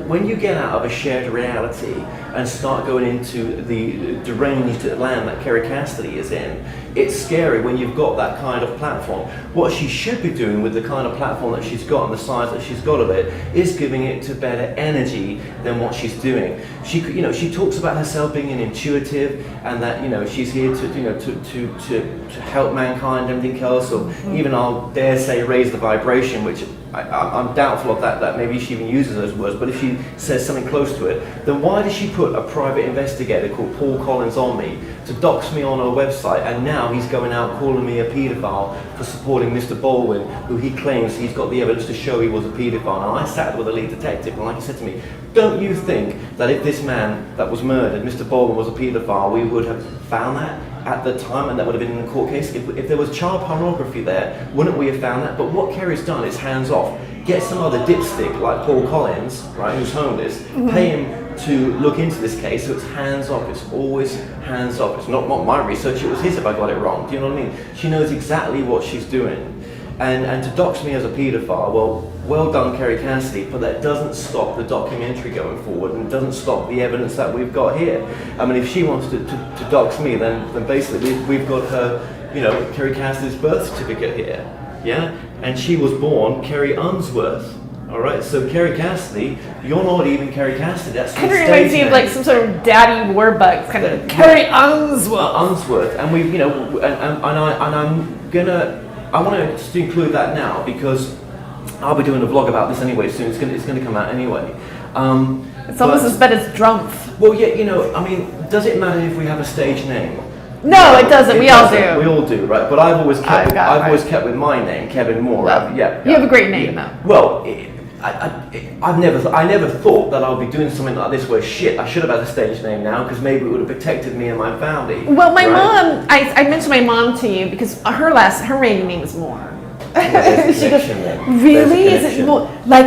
when you get out of a shared reality and start going into the deranged land that Kerry Cassidy is in, it's scary when you've got that kind of platform. What she should be doing with the kind of platform that she's got and the size that she's got of it is giving it to better energy than what she's doing. She talks about herself being an intuitive, and that she's here to help mankind and everything else, or even I'll dare say raise the vibration, which I'm doubtful of that maybe she even uses those words, but if she says something close to it, then why does she put a private investigator called Paul Collins on me to dox me on her website, and now he's going out calling me a paedophile for supporting Mr. Baldwin, who he claims he's got the evidence to show he was a paedophile. And I sat with a lead detective, and like he said to me, don't you think that if this man that was murdered, Mr. Baldwin, was a paedophile, we would have found that at the time, and that would have been in the court case? If there was child pornography there, wouldn't we have found that? But what Kerry's done is hands off. Get some other dipstick like Paul Collins, right, who's homeless, pay him to look into this case, so it's hands off. It's always hands off. It's not my research, it was his if I got it wrong. Do you know what I mean? She knows exactly what she's doing. And to dox me as a paedophile, well done, Kerry Cassidy, but that doesn't stop the documentary going forward, and doesn't stop the evidence that we've got here. I mean, if she wants to dox me, then basically we've got her, Kerry Cassidy's birth certificate here, yeah? And she was born Kerry Unsworth. All right, so Kerry Cassidy, you're not even Kerry Cassidy. That's kind of reminds me of like some sort of daddy warbucks, kind of Kerry Unsworth. Unsworth, and we, I want to just include that now, because I'll be doing a vlog about this anyway soon. It's going to come out anyway. It's almost as bad as Drumpf. Well, yeah, I mean, does it matter if we have a stage name? No, it doesn't. We all do. We all do, right? But I've always kept with my name, Kevin Moore. Well, you have a great name, though. Well, I never thought that I'll be doing something like this where I should have had a stage name now, because maybe it would have protected me and my family. Well, my mom, I mentioned my mom to you because her maiden name is Moore. She goes, really? Is it more like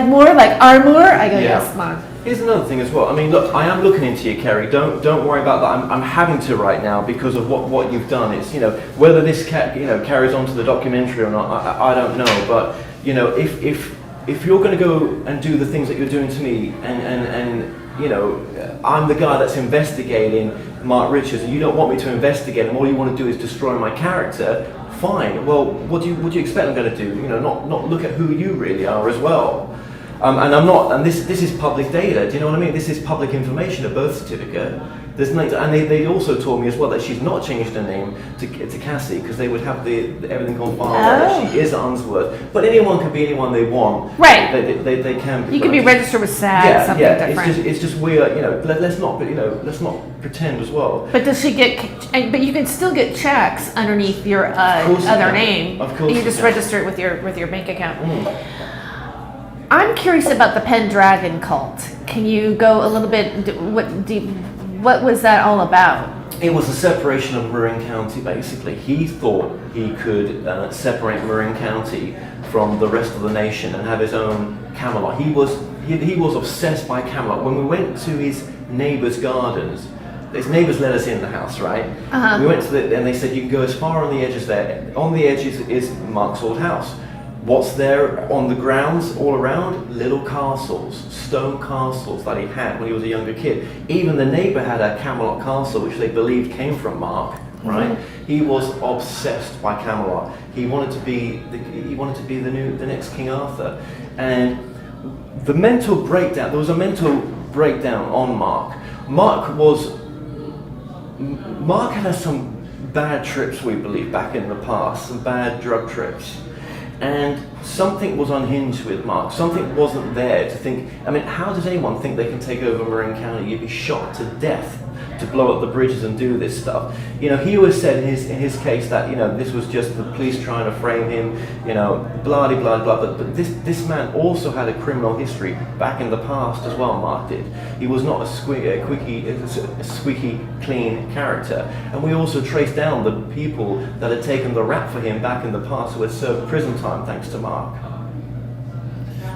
Armour? I go, yes, Mom. Here's another thing as well. I mean, look, I am looking into you, Kerry. Don't worry about that. I'm having to right now because of what you've done. It's whether this carries on to the documentary or not. I don't know, but if you're going to go and do the things that you're doing to me, and you know, I'm the guy that's investigating Mark Richards, and you don't want me to investigate him. All you want to do is destroy my character. Fine. Well, what do you expect I'm going to do? You know, not look at who you really are as well. And I'm not. And this is public data. Do you know what I mean? This is public information. A birth certificate. There's no, and they also told me as well that she's not changed her name to Cassie because they would have everything on file that she is Unsworth. But anyone can be anyone they want. Right. They can be. You can be registered with SAG, something different. It's just we're, you know, let's not pretend as well. But does she get? But you can still get checks underneath your other name. Of course. You just register it with your bank account. I'm curious about the Pendragon cult. Can you go a little bit? What was that all about? It was the separation of Marin County, basically. He thought he could separate Marin County from the rest of the nation and have his own Camelot. He was obsessed by Camelot. When we went to his neighbour's gardens, his neighbours let us in the house, right? We went to and they said you can go as far on the edges there. On the edges is Mark's old house. What's there on the grounds all around? Little castles, stone castles that he had when he was a younger kid. Even the neighbour had a Camelot castle, which they believed came from Mark, right? He was obsessed by Camelot. He wanted to be the next King Arthur. And the mental breakdown, there was a mental breakdown on Mark. Mark had some bad trips, we believe, back in the past, some bad drug trips. And something was unhinged with Mark. Something wasn't there to think. I mean, how does anyone think they can take over Marin County? You'd be shot to death to blow up the bridges and do this stuff. You know, he always said in his case that, you know, this was just the police trying to frame him. You know, blah de blah blah. But this man also had a criminal history back in the past as well. Mark did. He was not a squeaky clean character. And we also traced down the people that had taken the rap for him back in the past who had served prison time thanks to Mark.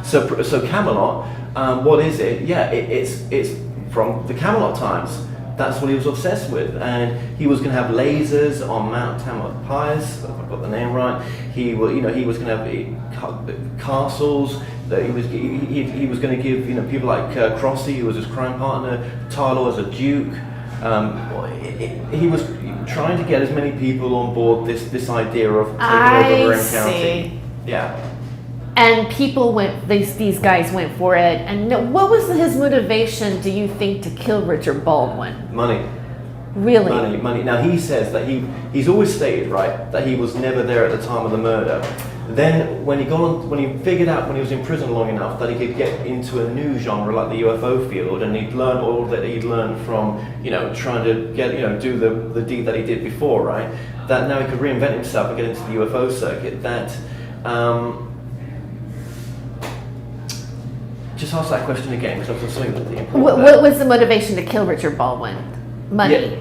So Camelot, what is it? Yeah, it's from the Camelot times. That's what he was obsessed with, and he was going to have lasers on Mount Tamalpais. If I've got the name right. He was going to have castles. That he was going to give, you know, people like Crossy, who was his crime partner, Tyler as a duke. He was trying to get as many people on board this idea of taking over Marin County. Yeah. And people these guys went for it. And what was his motivation, do you think, to kill Richard Baldwin? Money. Really? Money. Now he says that he's always stated, right, that he was never there at the time of the murder. Then when he figured out when he was in prison long enough that he could get into a new genre like the UFO field, and he'd learned all that he'd learned from, you know, trying to get, you know, do the deed that he did before, right? That now he could reinvent himself and get into the UFO circuit. That just ask that question again, because that's something that's important. What was the motivation to kill Richard Baldwin? Money. Yeah.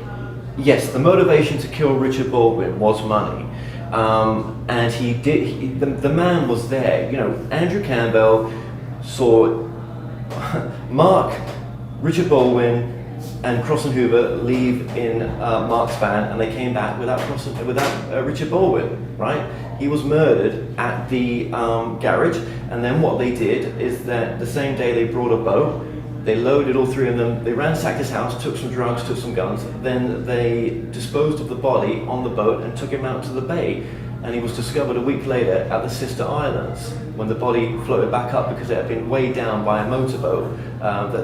Yes, the motivation to kill Richard Baldwin was money. And the man was there. You know, Andrew Campbell saw Mark, Richard Baldwin, and Cross and Hoover leave in Mark's van, and they came back without Richard Baldwin, right? He was murdered at the garage, and then what they did is that the same day they brought a boat, they loaded all three of them, they ransacked his house, took some drugs, took some guns, then they disposed of the body on the boat and took him out to the bay. And he was discovered a week later at the Sister Islands when the body floated back up because it had been weighed down by a motorboat.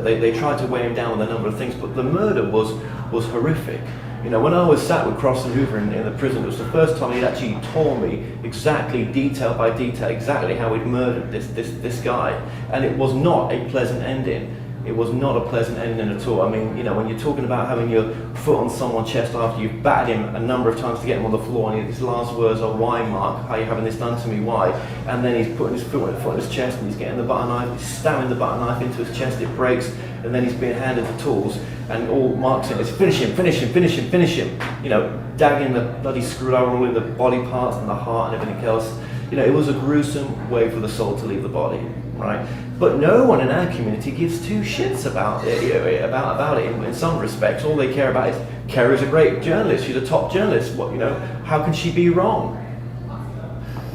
They tried to weigh him down with a number of things, but the murder was horrific. You know, when I was sat with Cross and Hoover in the prison, it was the first time he'd actually told me exactly, detail by detail, exactly how he'd murdered this guy. And it was not a pleasant ending. It was not a pleasant ending at all. I mean, you know, when you're talking about having your foot on someone's chest after you've battered him a number of times to get him on the floor, and his last words are, "Why, Mark? How are you having this done to me? Why?" And then he's putting his foot on his chest, and he's getting the butter knife, he's stabbing the butter knife into his chest, it breaks, and then he's being handed the tools, and all Mark's saying is, "Finish him, finish him, finish him, finish him." You know, dagging the bloody screwdriver all in the body parts and the heart and everything else. You know, it was a gruesome way for the soul to leave the body, right? But no one in our community gives two shits about it, you know, about it in some respects. All they care about is, Kerry's a great journalist, she's a top journalist, what, you know, how can she be wrong?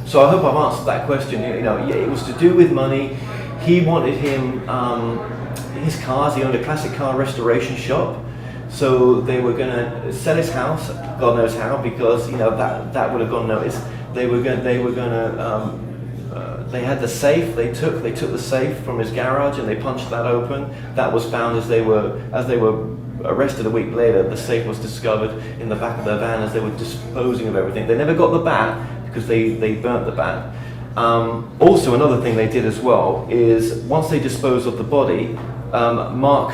So I hope I've answered that question. You know, it was to do with money. He wanted him, his cars. He owned a classic car restoration shop. So they were going to sell his house, God knows how, because that would have gone noticed. They had the safe. They took the safe from his garage and they punched that open. That was found as they were arrested a week later. The safe was discovered in the back of their van as they were disposing of everything. They never got the bat because they burnt the bat. Also, another thing they did as well is once they disposed of the body, Mark,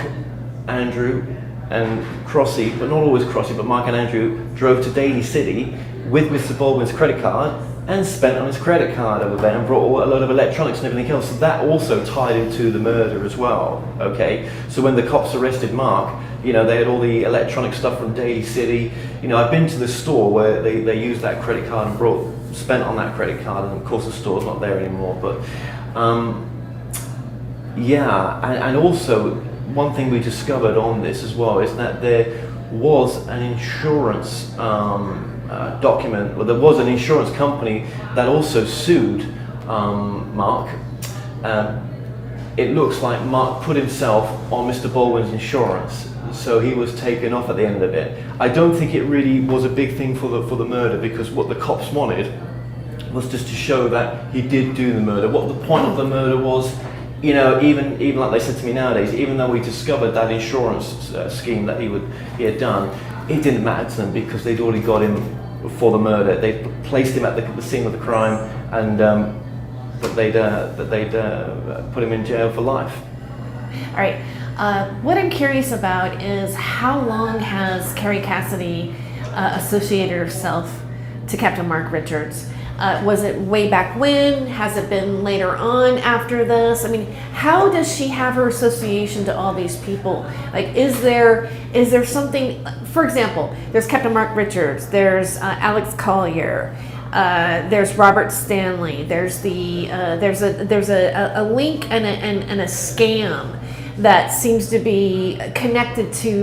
Andrew, and Crossy, but not always Crossy, but Mark and Andrew drove to Daly City with Mr. Baldwin's credit card and spent on his credit card over there and brought a load of electronics and everything else. So that also tied into the murder as well, okay? So when the cops arrested Mark, they had all the electronic stuff from Daly City. I've been to the store where they used that credit card and spent on that credit card, and of course the store's not there anymore, but and also one thing we discovered on this as well is that there was an insurance document, well, there was an insurance company that also sued Mark. It looks like Mark put himself on Mr. Baldwin's insurance, so he was taken off at the end of it. I don't think it really was a big thing for the murder, because what the cops wanted was just to show that he did do the murder. What the point of the murder was, even like they said to me nowadays, even though we discovered that insurance scheme that he had done, it didn't matter to them because they'd already got him for the murder. They placed him at the scene of the crime, and that they'd put him in jail for life. All right. What I'm curious about is how long has Kerry Cassidy associated herself to Captain Mark Richards? Was it way back when? Has it been later on after this? I mean, how does she have her association to all these people? Like, is there something? For example, there's Captain Mark Richards. There's Alex Collier. There's Robert Stanley. There's a link and a scam that seems to be connected to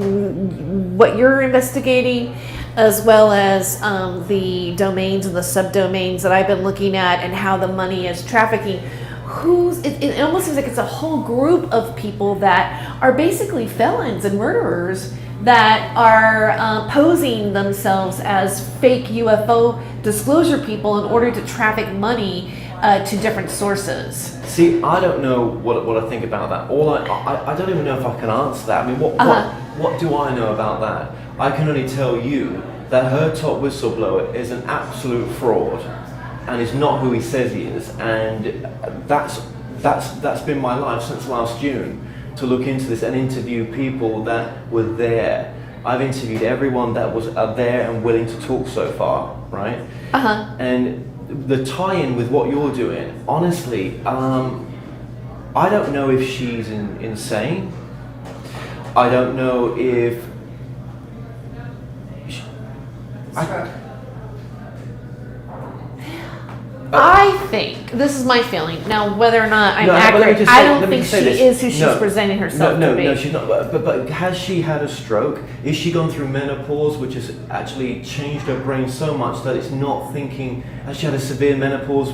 what you're investigating, as well as the domains and the subdomains that I've been looking at, and how the money is trafficking. It almost seems like it's a whole group of people that are basically felons and murderers that are posing themselves as fake UFO disclosure people in order to traffic money to different sources. See, I don't know what I think about that. I don't even know if I can answer that. I mean, what do I know about that? I can only tell you that her top whistleblower is an absolute fraud and is not who he says he is, and that's been my life since last June, to look into this and interview people that were there. I've interviewed everyone that was there and willing to talk so far, right? And the tie-in with what you're doing, honestly, I don't know if she's insane. I don't know if I think this is my feeling. Now, whether or not I'm accurate, I don't think she is who she's presenting herself to be. No, she's not. But has she had a stroke? Is she gone through menopause, which has actually changed her brain so much that it's not thinking? Has she had a severe menopause?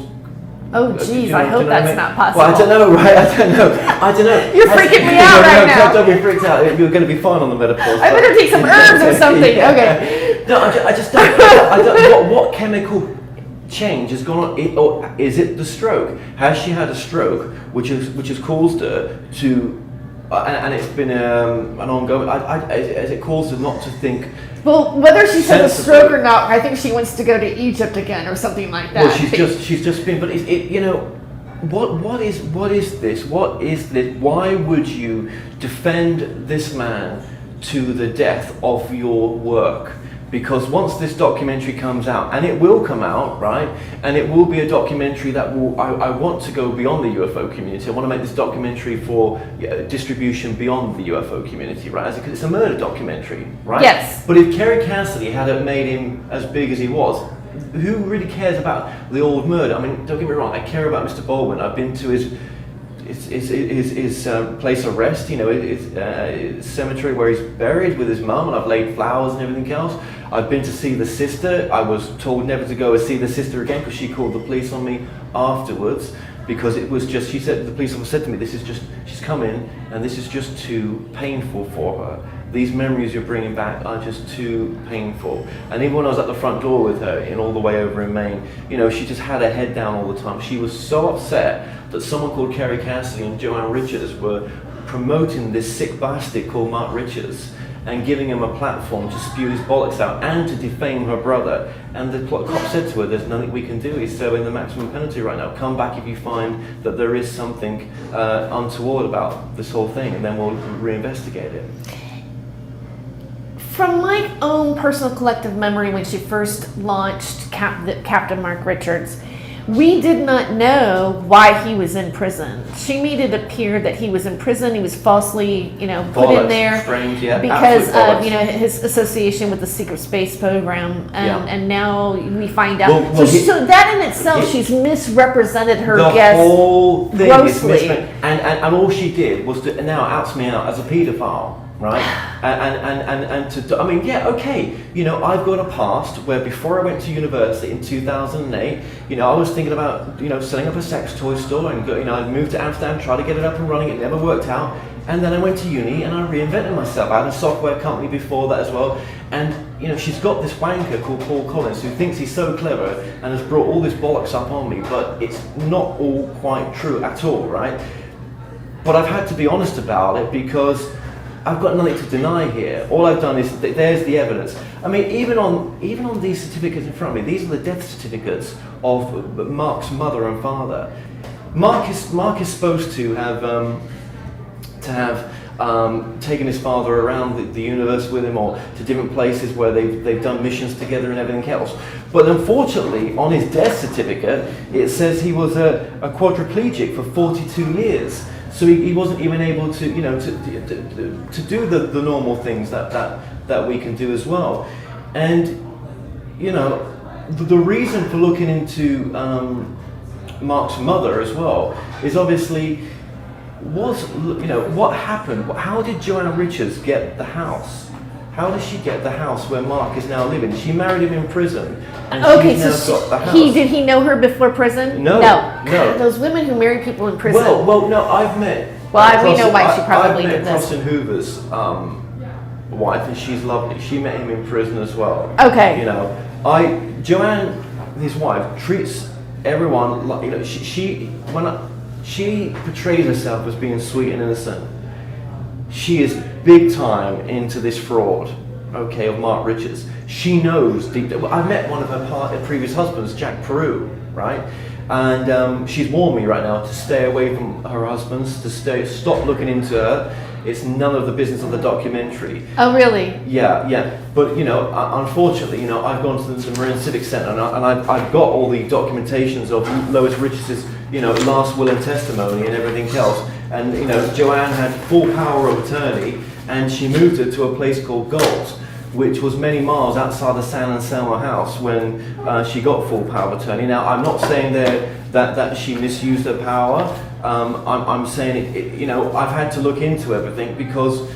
Oh, geez, I hope that's not possible. Well, I don't know, right? I don't know. You're freaking me out right now. Don't be freaked out. You're going to be fine on the menopause. I better take some herbs or something. Okay. No, I just don't. What chemical change has gone on, or is it the stroke? Has she had a stroke which has caused her to and it's been an ongoing, has it caused her not to think? Well, whether she's had a stroke or not, I think she wants to go to Egypt again or something like that. Well, she's just been, but what is this? Why would you defend this man to the death of your work? Because once this documentary comes out, and it will come out, right? And it will be a documentary that will, I want to go beyond the UFO community. I want to make this documentary for distribution beyond the UFO community, right? Because it's a murder documentary, right? Yes. But if Kerry Cassidy hadn't made him as big as he was, who really cares about the old murder? I mean, don't get me wrong, I care about Mr. Baldwin. I've been to his place of rest, his cemetery where he's buried with his mum, and I've laid flowers and everything else. I've been to see the sister. I was told never to go and see the sister again because she called the police on me afterwards. because it was just, she said, the police officer said to me, she's come in and this is just too painful for her. These memories you're bringing back are just too painful. And even when I was at the front door with her, in all the way over in Maine, you know, she just had her head down all the time. She was so upset that someone called Kerry Cassidy and Joanne Richards were promoting this sick bastard called Mark Richards and giving him a platform to spew his bollocks out and to defame her brother. And the cop said to her, there's nothing we can do, he's serving the maximum penalty right now. Come back if you find that there is something untoward about this whole thing, and then we'll reinvestigate it. From my own personal collective memory, when she first launched Captain Mark Richards, we did not know why he was in prison. She made it appear that he was in prison. He was falsely, put in there framed, yeah, because of, his association with the secret space program. And now we find out. So that in itself, she's misrepresented her guest The whole thing grossly. is and all she did was to now outs me out as a paedophile. Right, and to, I mean, yeah, okay, I've got a past where before I went to university in 2008, I was thinking about, setting up a sex toy store, and I moved to Amsterdam, tried to get it up and running, it never worked out, and then I went to uni and I reinvented myself. I had a software company before that as well, and she's got this wanker called Paul Collins who thinks he's so clever and has brought all this bollocks up on me, but it's not all quite true at all, right? But I've had to be honest about it because I've got nothing to deny here. All I've done is, there's the evidence. I mean, even on these certificates in front of me, these are the death certificates of Mark's mother and father. Mark is supposed to have taken his father around the universe with him, or to different places where they've done missions together and everything else. But unfortunately, on his death certificate, it says he was a quadriplegic for 42 years. So he wasn't even able to, to do the normal things that we can do as well. And, the reason for looking into Mark's mother as well is obviously what happened? How did Joanne Richards get the house? How does she get the house where Mark is now living? She married him in prison, and she's now got the house. Did he know her before prison? No. God, those women who marry people in prison. Well, no, I've met. We know why she probably did this. I've met Crossin Hoover's wife, and she's lovely. She met him in prison as well. Okay. Joanne, his wife, treats everyone like, she portrays herself as being sweet and innocent. She is big time into this fraud, of Mark Richards. She knows deep down. I met one of her previous husbands, Jack Peru, right? And she's warned me right now to stay away from her husbands, stop looking into her. It's none of the business of the documentary. Oh, really? Yeah. But unfortunately, I've gone to the Marine Civic Centre and I've got all the documentations of Lois Richards' last will and testimony and everything else. And Joanne had full power of attorney, and she moved her to a place called Galt, which was many miles outside the San Anselmo house when she got full power of attorney. Now, I'm not saying that she misused her power. I'm saying I've had to look into everything because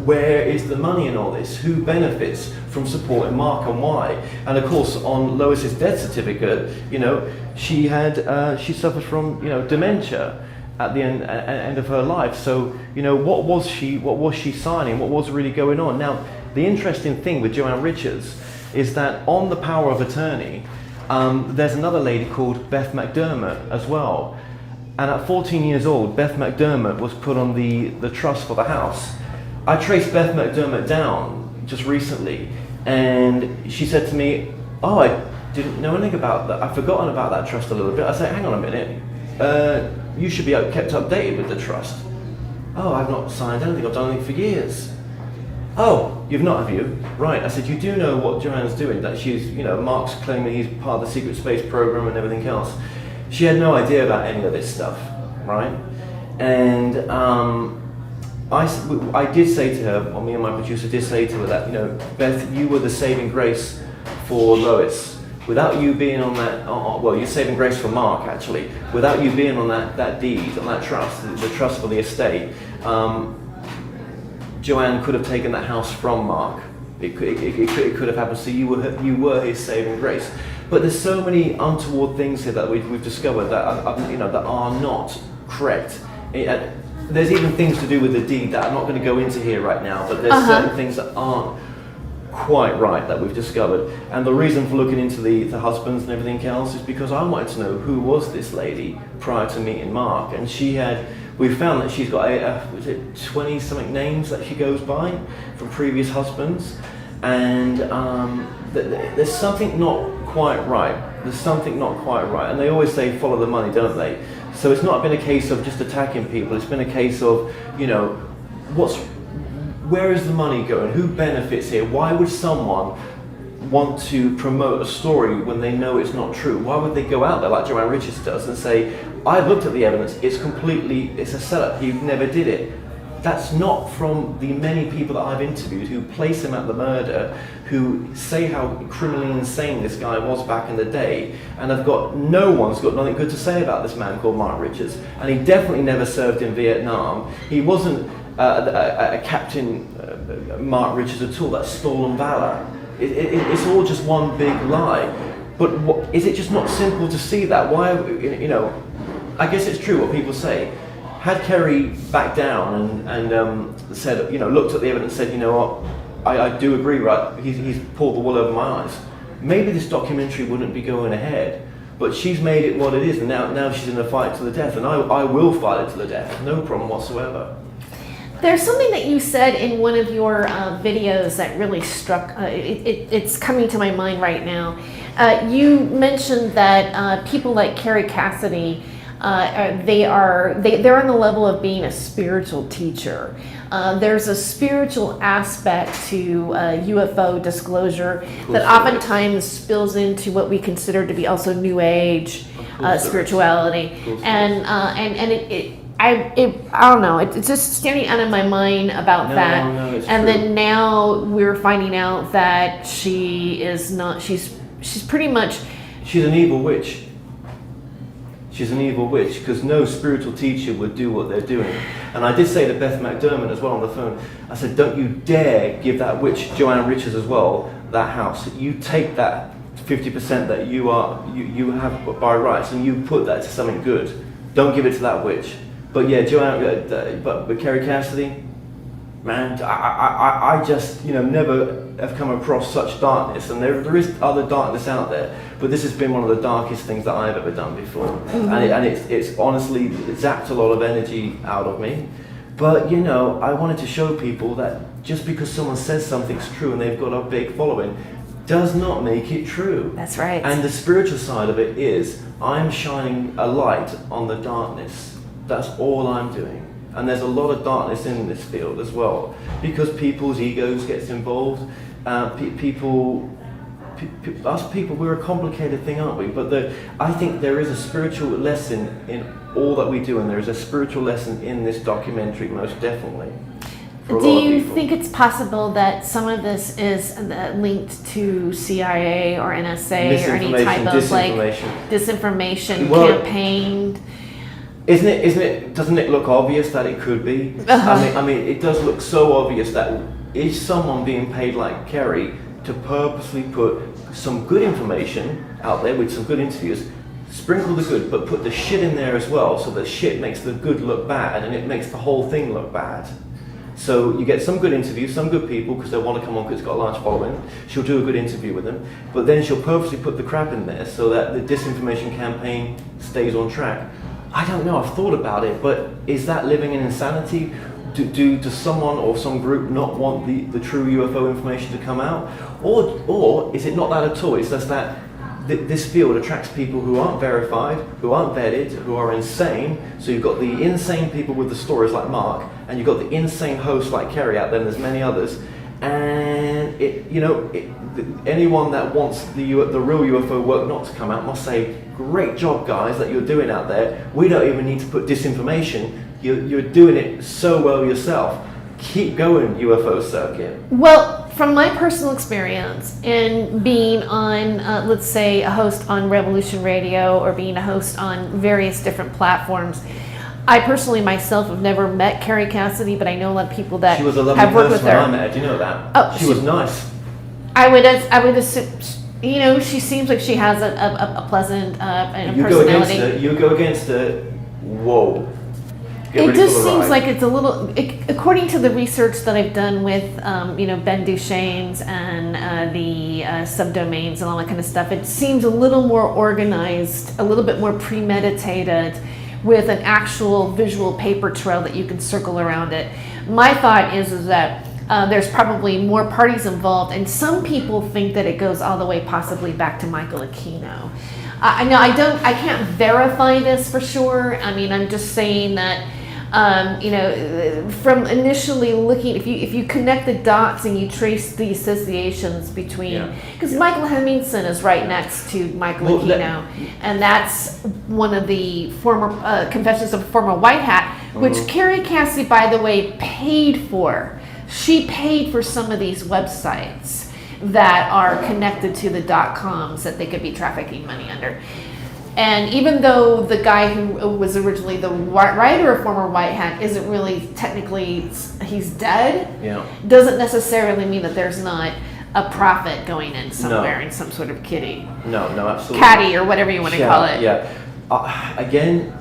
where is the money in all this? Who benefits from supporting Mark and why? And of course, on Lois's death certificate, she suffers from dementia at the end of her life. So what was she signing? What was really going on? Now, the interesting thing with Joanne Richards is that on the power of attorney, there's another lady called Beth McDermott as well. And at 14 years old, Beth McDermott was put on the trust for the house. I traced Beth McDermott down just recently, and she said to me, "Oh, I didn't know anything about that. I've forgotten about that trust a little bit." I said, "Hang on a minute. You should be kept updated with the trust." "Oh, I've not signed anything. I've done anything for years." "Oh, you've not, have you?" "Right." I said, "You do know what Joanne's doing, that she's, Mark's claiming he's part of the secret space program and everything else." She had no idea about any of this stuff, right? And I did say to her, well, me and my producer did say to her that, Beth, you were the saving grace for Lois. Without you being on that, well, you're saving grace for Mark, actually. Without you being on that deed, on that trust, the trust for the estate, Joanne could have taken that house from Mark. It could have happened. So you were his saving grace. But there's so many untoward things here that we've discovered that that are not correct. There's even things to do with the deed that I'm not going to go into here right now, but there's certain things that aren't quite right that we've discovered. And the reason for looking into the husbands and everything else is because I wanted to know who was this lady prior to meeting Mark. And we found that she's got 20 something names that she goes by from previous husbands. And there's something not quite right. There's something not quite right. And they always say follow the money, don't they? So it's not been a case of just attacking people. It's been a case of, where is the money going? Who benefits here? Why would someone want to promote a story when they know it's not true? Why would they go out there like Joanne Richards does and say, I've looked at the evidence, it's a setup, he never did it. That's not from the many people that I've interviewed who place him at the murder, who say how criminally insane this guy was back in the day, and no one's got nothing good to say about this man called Mark Richards. And he definitely never served in Vietnam. He wasn't a Captain Mark Richards at all. That's stolen valor. It's all just one big lie. But is it just not simple to see that? Why, I guess it's true what people say. Had Kerry backed down and said, looked at the evidence and said, I do agree, right? He's pulled the wool over my eyes. Maybe this documentary wouldn't be going ahead. But she's made it what it is, and now she's in a fight to the death, and I will fight it to the death, no problem whatsoever. There's something that you said in one of your videos that really struck, it's coming to my mind right now. You mentioned that people like Kerry Cassidy, they're on the level of being a spiritual teacher. There's a spiritual aspect to UFO disclosure that oftentimes spills into what we consider to be also New Age spirituality, and I don't know. It's just standing out of my mind about that. No, it's and true. then now we're finding out that she is not. She's pretty much. She's an evil witch. She's an evil witch because no spiritual teacher would do what they're doing. And I did say to Beth McDermott as well on the phone, I said, don't you dare give that witch, Joanne Richards as well, that house. You take that 50% that you have by rights and you put that to something good. Don't give it to that witch. But yeah, Joanne, but Kerry Cassidy, man, I just never have come across such darkness, and there is other darkness out there, but this has been one of the darkest things that I've ever done before, and it's honestly zapped a lot of energy out of me. But I wanted to show people that just because someone says something's true and they've got a big following does not make it true. That's right. And the spiritual side of it is I'm shining a light on the darkness. That's all I'm doing. And there's a lot of darkness in this field as well, because people's egos gets involved. Us people, we're a complicated thing, aren't we? But I think there is a spiritual lesson in all that we do, and there is a spiritual lesson in this documentary, most definitely. Do you think it's possible that some of this is linked to CIA or NSA or any type of disinformation campaign? Isn't it? Doesn't it look obvious that it could be? I mean, it does look so obvious that is someone being paid like Kerry to purposely put some good information out there with some good interviews, sprinkle the good, but put the shit in there as well, so that shit makes the good look bad, and it makes the whole thing look bad. So you get some good interviews, some good people, because they want to come on because it's got a large following. She'll do a good interview with them, but then she'll purposely put the crap in there so that the disinformation campaign stays on track. I don't know, I've thought about it, but is that living in insanity? Does someone or some group not want the true UFO information to come out? Or is it not that at all? It's just that this field attracts people who aren't verified, who aren't vetted, who are insane. So you've got the insane people with the stories like Mark, and you've got the insane hosts like Kerry out there, and there's many others. And anyone that wants the real UFO work not to come out must say, great job guys that you're doing out there. We don't even need to put disinformation. You're doing it so well yourself. Keep going, UFO circuit. Well, from my personal experience in being on, let's say, a host on Revolution Radio or being a host on various different platforms, I personally myself have never met Kerry Cassidy, but I know a lot of people that she was a lovely have worked with person her. when I met her. Do you know that? Oh, she was nice. I would assume You know, she seems like she has a pleasant You personality. you go against her. Whoa. Get It ready just for the seems ride. like it's a little, according to the research that I've done with, Ben Duchesne's and the subdomains and all that kind of stuff, it seems a little more organized, a little bit more premeditated, with an actual visual paper trail that you can circle around it. My thought is that there's probably more parties involved, and some people think that it goes all the way possibly back to Michael Aquino. I can't verify this for sure. I mean, I'm just saying that, from initially looking, if you connect the dots and you trace the associations between, because Michael Hemmingson is right next to Michael Aquino, and that's one of the former Confessions of a Former White Hat, which Kerry Cassidy, by the way, paid for. She paid for some of these websites that are connected to the .coms that they could be trafficking money under. And even though the guy who was originally the writer of Former White Hat isn't really technically, he's dead, doesn't necessarily mean that there's not a profit going in somewhere in some sort of kitty. No, absolutely. Caddy or whatever you want to call it. Yeah. Again,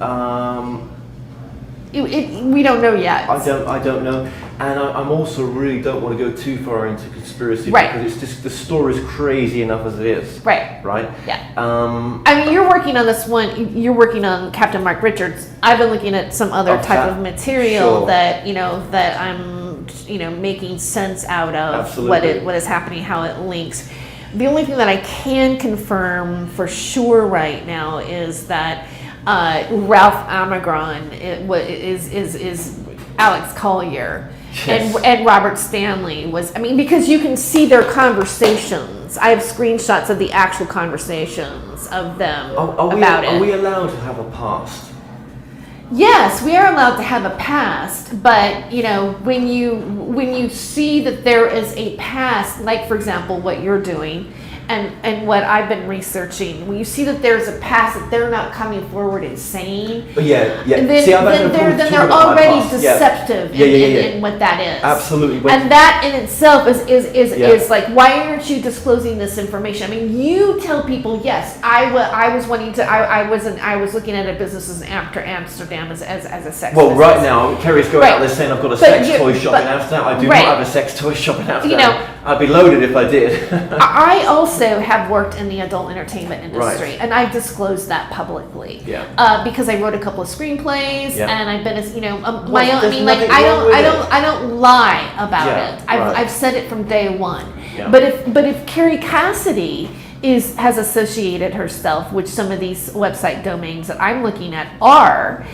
we don't know yet. I don't know, and I'm also really don't want to go too far into conspiracy because it's just the story's crazy enough as it is. Right. Yeah. I mean, you're working on this one. You're working on Captain Mark Richards. I've been looking at some other type of material that that I'm making sense out of what is happening, how it links. The only thing that I can confirm for sure right now is that Ralph Amagron is Alex Collier. Yes. And Robert Stanley was, because you can see their conversations. I have screenshots of the actual conversations of them about it. Are we allowed to have a past? Yes, we are allowed to have a past, but when you see that there is a past, like for example what you're doing, and what I've been researching, when you see that there's a past that they're not coming forward and saying, then they're already deceptive in what that is. Absolutely. And that in itself is like, why aren't you disclosing this information? You tell people, yes, I was looking at a business after Amsterdam as a sex business. Right now, Kerry's going out there saying I've got a sex toy shop in Amsterdam. I do not have a sex toy shop in Amsterdam. I'd be loaded if I did. I also have worked in the adult entertainment industry, and I've disclosed that publicly. Because I wrote a couple of screenplays, and I've been, my own. I don't lie about it. I've said it from day one. But if Kerry Cassidy has associated herself with some of these website domains that I'm looking at are,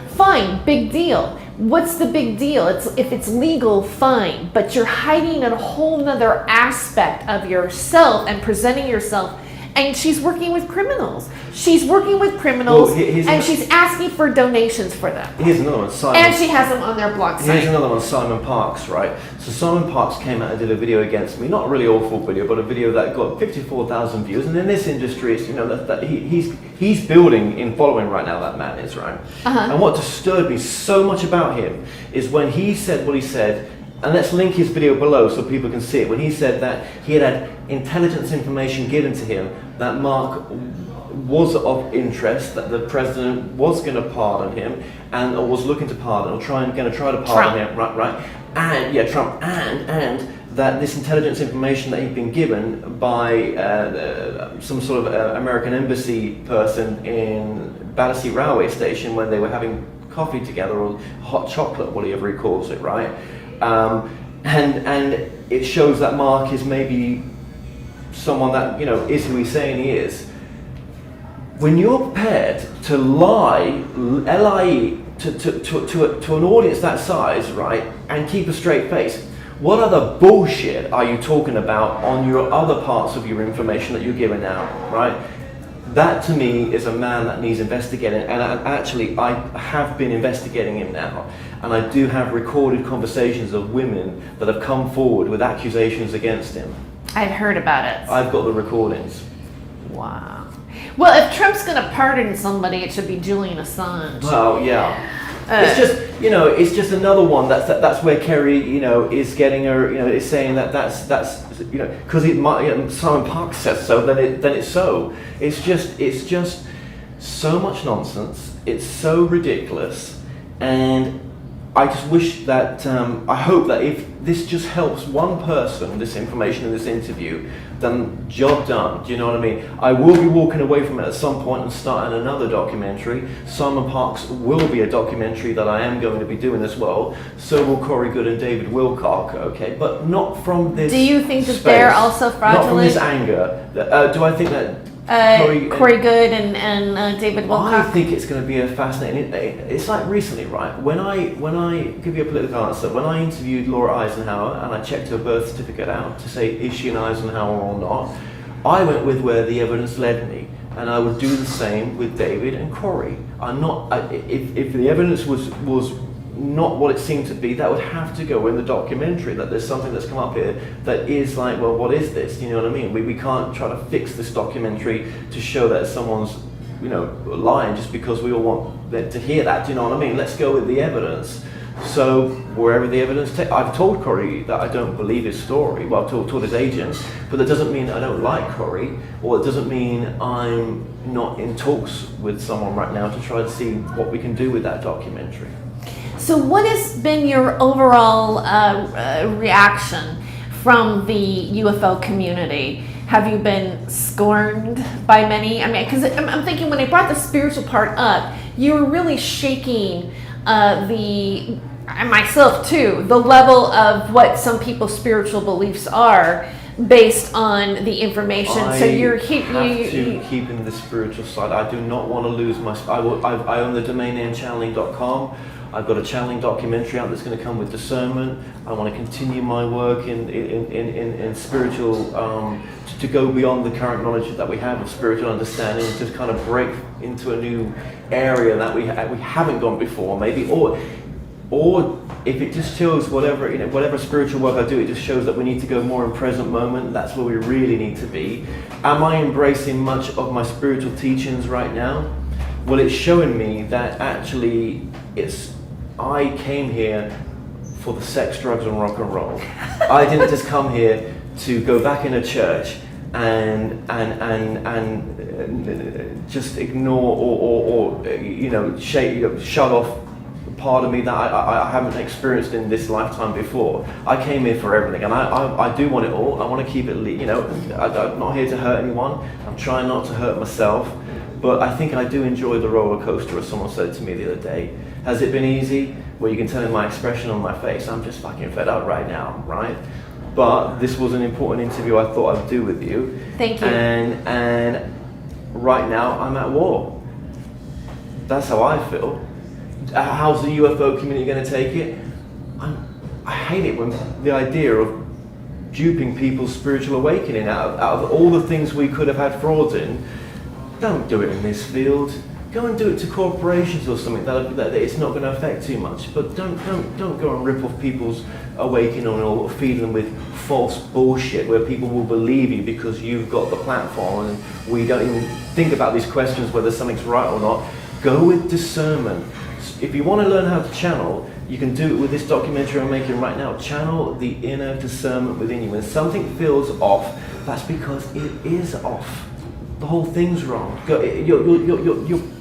fine, big deal. What's the big deal? If it's legal, fine, but you're hiding a whole nother aspect of yourself and presenting yourself. And she's working with criminals. And she's asking for donations for them. Here's another one, Simon. And she has them on their blog site. Here's another one, Simon Parks, right? So Simon Parks came out and did a video against me, not a really awful video, but a video that got 54,000 views. And in this industry, it's, that he's building in following right now, that man is, right? And what disturbed me so much about him is when he said what he said, and let's link his video below so people can see it, when he said that he had intelligence information given to him that Mark was of interest, that the president was going to pardon him, or was looking to pardon, or going to try to pardon him, right? And Trump, and that this intelligence information that he'd been given by some sort of American embassy person in Battersea railway station when they were having coffee together, or hot chocolate, whatever he calls it, right? And it shows that Mark is maybe someone that is who he's saying he is. When you're prepared to lie, to an audience that size, right, and keep a straight face, what other bullshit are you talking about on your other parts of your information that you're giving out, right? That to me is a man that needs investigating, and actually I have been investigating him now, and I do have recorded conversations of women that have come forward with accusations against him. I've heard about it. I've got the recordings. Wow. Well, if Trump's going to pardon somebody, it should be Julian Assange. Well, yeah. It's just, it's just another one. That's where Kerry, is getting her, is saying that's because Simon Park says so. Then it's so. It's just so much nonsense. It's so ridiculous, and I just wish that I hope that if this just helps one person, this information in this interview, then job done. Do you know what I mean? I will be walking away from it at some point and starting another documentary. Simon Parks will be a documentary that I am going to be doing as well. So will Corey Good and David Wilcock. Okay, but not from this. Do you think that space. they're also fraudulent? Not from this anger. Do I think that? Corey Good and David Wilcock. I think it's going to be a fascinating. It's like recently, right? When I give you a political answer, when I interviewed Laura Eisenhower and I checked her birth certificate out to say is she an Eisenhower or not, I went with where the evidence led me, and I would do the same with David and Corey. I'm not. If the evidence was not what it seemed to be, that would have to go in the documentary, that there's something that's come up here that is like, well, what is this? You know what I mean? We can't try to fix this documentary to show that someone's, lying just because we all want them to hear that. Do you know what I mean? Let's go with the evidence. So wherever the evidence I've told Corey that I don't believe his story. Well, I've told his agent, but that doesn't mean I don't like Corey, or it doesn't mean I'm not in talks with someone right now to try to see what we can do with that documentary. So what has been your overall reaction from the UFO community? Have you been scorned by many? I mean, because I'm thinking when I brought the spiritual part up, you were really shaking and myself too, the level of what some people's spiritual beliefs are based on the information. So you're keep in the spiritual side. I do not want to lose my. I own the domain name channeling.com. I've got a channeling documentary out that's going to come with discernment. I want to continue my work in spiritual, to go beyond the current knowledge that we have of spiritual understanding, to kind of break into a new area that we haven't gone before, maybe, or if it just shows whatever spiritual work I do, it just shows that we need to go more in present moment. That's where we really need to be. Am I embracing much of my spiritual teachings right now? Well, it's showing me that actually I came here for the sex, drugs, and rock and roll. I didn't just come here to go back in a church and just ignore or shut off part of me that I haven't experienced in this lifetime before. I came here for everything, and I do want it all. I want to keep it, I'm not here to hurt anyone. I'm trying not to hurt myself, but I think I do enjoy the roller coaster, as someone said to me the other day. Has it been easy? Well, you can tell in my expression on my face, I'm just fucking fed up right now, right? But this was an important interview I thought I'd do with you. Thank you. And right now I'm at war. That's how I feel. How's the UFO community going to take it? I hate it when the idea of duping people's spiritual awakening out of all the things we could have had frauds in. Don't do it in this field. Go and do it to corporations or something that it's not going to affect too much. But don't go and rip off people's awakening or feed them with false bullshit where people will believe you because you've got the platform and we don't even think about these questions whether something's right or not. Go with discernment. If you want to learn how to channel, you can do it with this documentary I'm making right now. Channel the inner discernment within you. When something feels off, that's because it is off. The whole thing's wrong. Your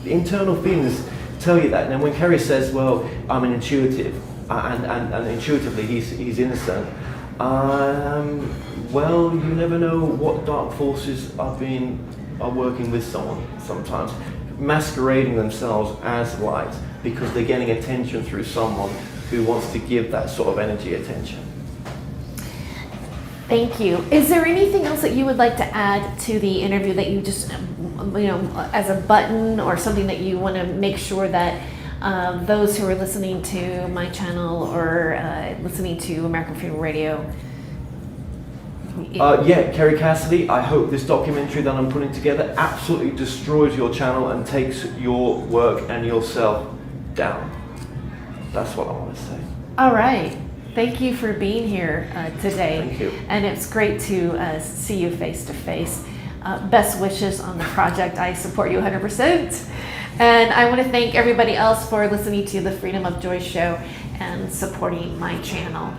internal feelings tell you that. And when Kerry says, well, I'm an intuitive, and intuitively he's innocent, well, you never know what dark forces are working with someone sometimes, masquerading themselves as light because they're getting attention through someone who wants to give that sort of energy attention. Thank you. Is there anything else that you would like to add to the interview that you just, as a button or something that you want to make sure that those who are listening to my channel or listening to American Freedom Radio? Kerry Cassidy, I hope this documentary that I'm putting together absolutely destroys your channel and takes your work and yourself down. That's what I want to say. All right. Thank you for being here today. Thank you. And it's great to see you face to face. best wishes on the project. I support you 100%. And I want to thank everybody else for listening to the Freedom of Joyce show and supporting my channel.